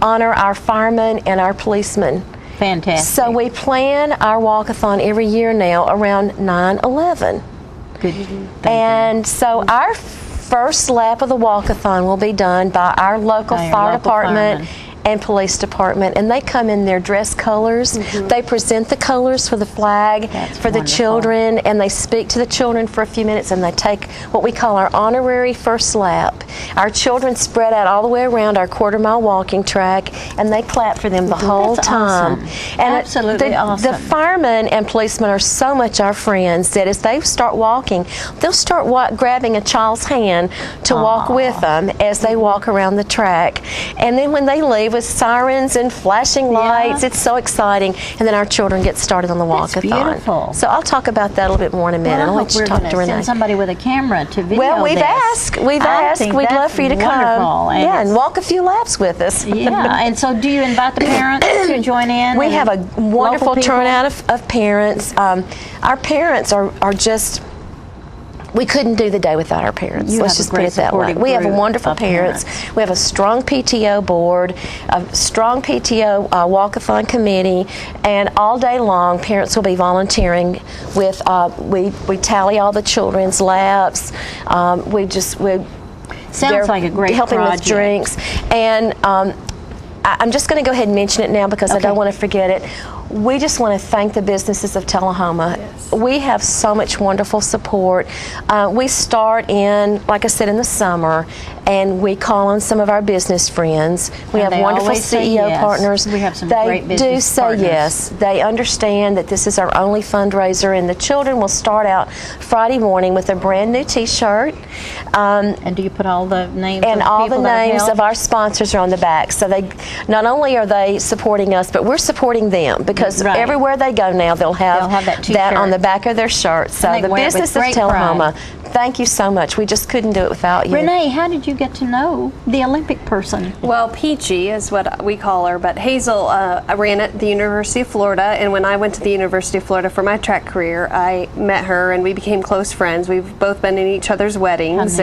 honor our firemen and our policemen. Fantastic. So we plan our walkathon every year now around 9/11. Good. And so our first lap of the walkathon will be done by our local fire department and police department, and they come in their dress colors. They present the colors for the flag for the children, and they speak to the children for a few minutes, and they take what we call our honorary first lap. Our children spread out all the way around our quarter-mile walking track, and they clap for them the whole time. Awesome. And Absolutely awesome. The firemen and policemen are so much our friends that as they start walking, they'll start grabbing a child's hand to walk with them as they walk around the track. And then when they leave with sirens and flashing lights, it's so exciting. And then our children get started on the walkathon. That's beautiful. So I'll talk about that a little bit more in a minute. Well, I'll let you talk to Renee. Send somebody with a camera to video Well, we've this. asked. We'd love for you to come. And walk a few laps with us. Yeah. And so, do you invite the parents to join in? We have a wonderful turnout of parents. Our parents are just. We couldn't do the day without our parents. Let's just put it that way. We have wonderful parents. We have a strong PTO board, a strong PTO walkathon committee, and all day long, parents will be volunteering with. We tally all the children's laps. Sounds like a great helping project. with drinks, and I'm just going to go ahead and mention it now because I don't want to forget it. We just want to thank the businesses of Tullahoma. Yes. We have so much wonderful support. We start in, like I said, in the summer, and we call on some of our business friends. We have wonderful CEO partners. We have some great business They do say partners. yes. They understand that this is our only fundraiser, and the children will start out Friday morning with a brand new T-shirt. And do you put all the names and of all the people that names help? of our sponsors are on the back. So they not only are they supporting us, but we're supporting them because everywhere they go now, they'll have that on the back of their shirt. So the business of Tullahoma, thank you so much. We just couldn't do it without you. Renee, how did you get to know the Olympic person? Well, Peachy is what we call her, but Hazel ran at the University of Florida, and when I went to the University of Florida for my track career, I met her and we became close friends. We've both been in each other's weddings,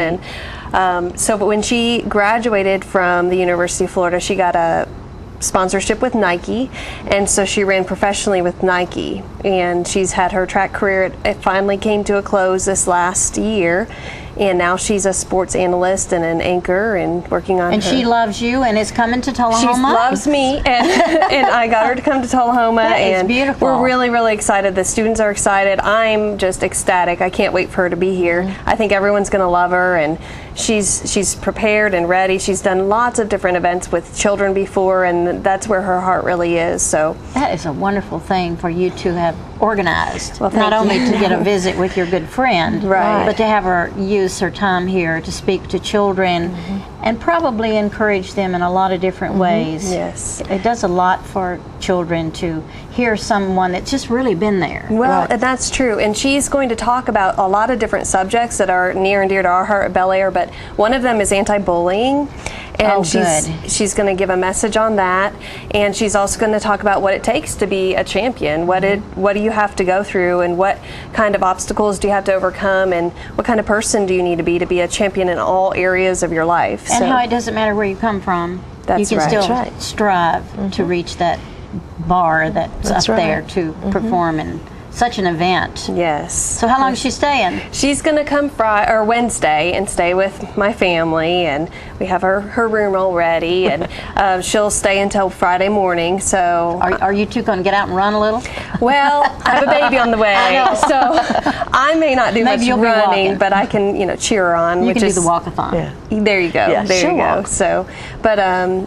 but when she graduated from the University of Florida, she got a sponsorship with Nike, and so she ran professionally with Nike, and she's had her track career. It finally came to a close this last year, and now she's a sports analyst and an anchor and working on And she loves you and is coming to Tullahoma? She loves me, and I got her to come to Tullahoma. That is and beautiful. We're really, really excited. The students are excited. I'm just ecstatic. I can't wait for her to be here. I think everyone's going to love her, and she's prepared and ready. She's done lots of different events with children before, and that's where her heart really is. So that is a wonderful thing for you to have organized. Well, not only you. to get a visit with your good friend, but to have her use her time here to speak to children and probably encourage them in a lot of different ways. Yes. It does a lot for children to hear someone that's just really been there. Well, and that's true. And she's going to talk about a lot of different subjects that are near and dear to our heart at Bel Air, but one of them is anti-bullying. And she's going to give a message on that, and she's also going to talk about what it takes to be a champion. What do you have to go through, and what kind of obstacles do you have to overcome, and what kind of person do you need to be a champion in all areas of your life. And how it doesn't matter where you come from. That's you can right. still strive to reach that bar that's up there to perform and such an event. Yes. So how long is she staying? She's going to come Wednesday and stay with my family, and we have her room all ready, and she'll stay until Friday morning. So are you two going to get out and run a little? Well, I have a baby on the way, so I may not do Maybe much running, but I can, cheer her on. You can do the walkathon. Yeah. There you go. Yeah, there you go. walk. So, but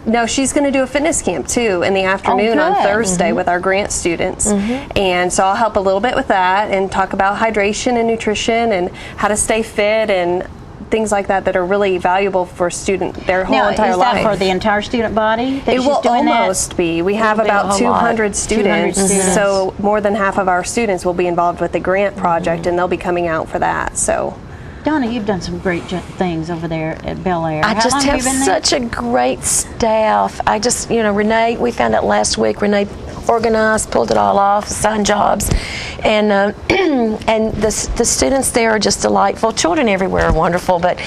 no, she's going to do a fitness camp too in the afternoon on Thursday with our grant students, and so I'll help a little bit with that and talk about hydration and nutrition and how to stay fit and things like that are really valuable for their whole entire life. Is that for the entire student body? It will almost be. We have about 200 students, so more than half of our students will be involved with the grant project, and they'll be coming out for that. So. Donna, you've done some great things over there at Bel Air. I just have such a great staff. I just, Renee, we found out last week, Renee organized, pulled it all off, assigned jobs, and and the students there are just delightful. Children everywhere are wonderful, but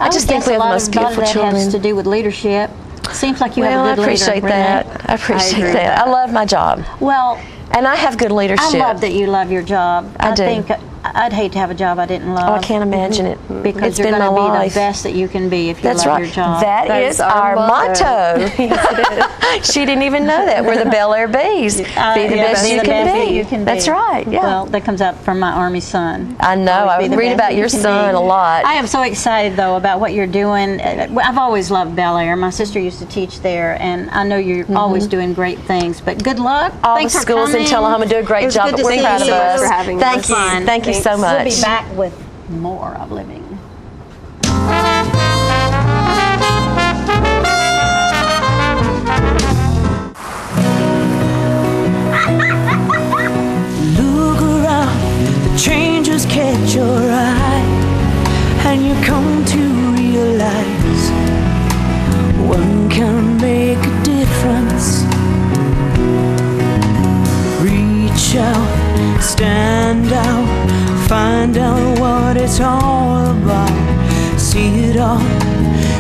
I just think we have the most beautiful children. That has to do with leadership. Seems like you have a good leader. I appreciate that. I appreciate that. I love my job. Well, and I have good leadership. I love that you love your job. I do. think I'd hate to have a job I didn't love. Oh, I can't imagine it. Because you're going to be the best that you can be if you love your job. That is our motto. Yes, it is. She didn't even know that. We're the Bel Air Bees. Be the best you can be. That's right. Yeah. Well, that comes out from my Army son. I know. I read about your son a lot. I am so excited though about what you're doing. I've always loved Bel Air. My sister used to teach there, and I know you're always doing great things. But good luck. All the schools in Tullahoma do a great job. But we're proud of us. Thank you. Thank you so much. We'll be back with more of Living. Look around, the changes catch your eye, and you come to realize one can make a difference. Reach out, stand out, find out what it's all about. See it all,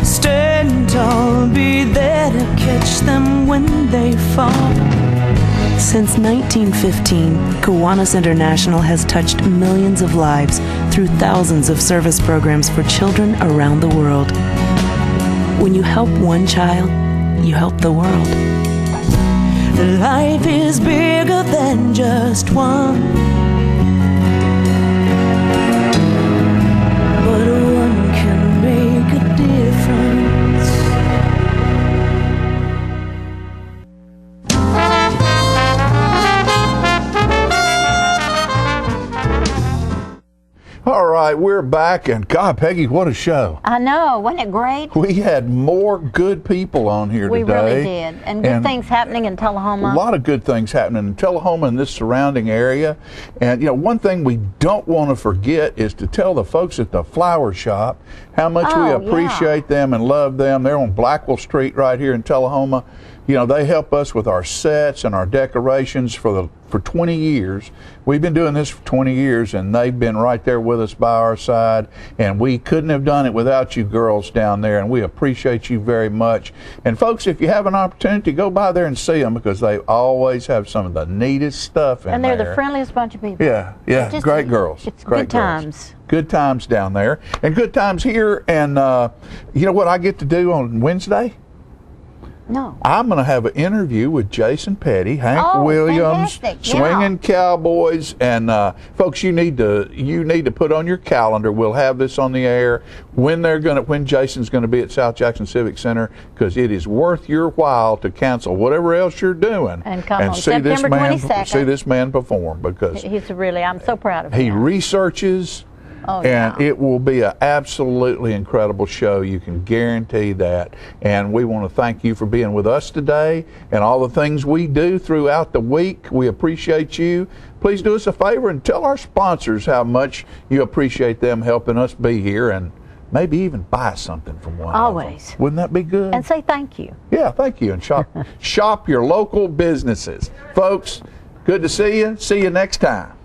stand tall, be there to catch them when they fall. Since 1915, Kiwanis International has touched millions of lives through thousands of service programs for children around the world. When you help one child, you help the world. Life is bigger than just one, but one can make a difference. All right, we're back, and God, Peggy, what a show. I know, wasn't it great? We had more good people on here today. We really did, and good things happening in Tullahoma. A lot of good things happening in Tullahoma and this surrounding area. And, one thing we don't want to forget is to tell the folks at the flower shop how much we appreciate them and love them. They're on Blackwell Street right here in Tullahoma. They help us with our sets and our decorations for 20 years. We've been doing this for 20 years, and they've been right there with us by our side, and we couldn't have done it without you girls down there, and we appreciate you very much. And folks, if you have an opportunity, go by there and see them, because they always have some of the neatest stuff in there. And they're the friendliest bunch of people. Yeah, great girls. It's great good times. Good times down there, and good times here. And you know what I get to do on Wednesday? No. I'm going to have an interview with Jason Petty, Hank Williams, Swinging Cowboys, and folks, you need to put on your calendar. We'll have this on the air when Jason's going to be at South Jackson Civic Center, because it is worth your while to cancel whatever else you're doing and come on see September 22nd. See this man perform, because I'm so proud of him. He researches. And it will be an absolutely incredible show. You can guarantee that. And we want to thank you for being with us today and all the things we do throughout the week. We appreciate you. Please do us a favor and tell our sponsors how much you appreciate them helping us be here, and maybe even buy something from one of them. Wouldn't that be good? And say thank you. Yeah, thank you. And shop your local businesses. Folks, good to see you. See you next time.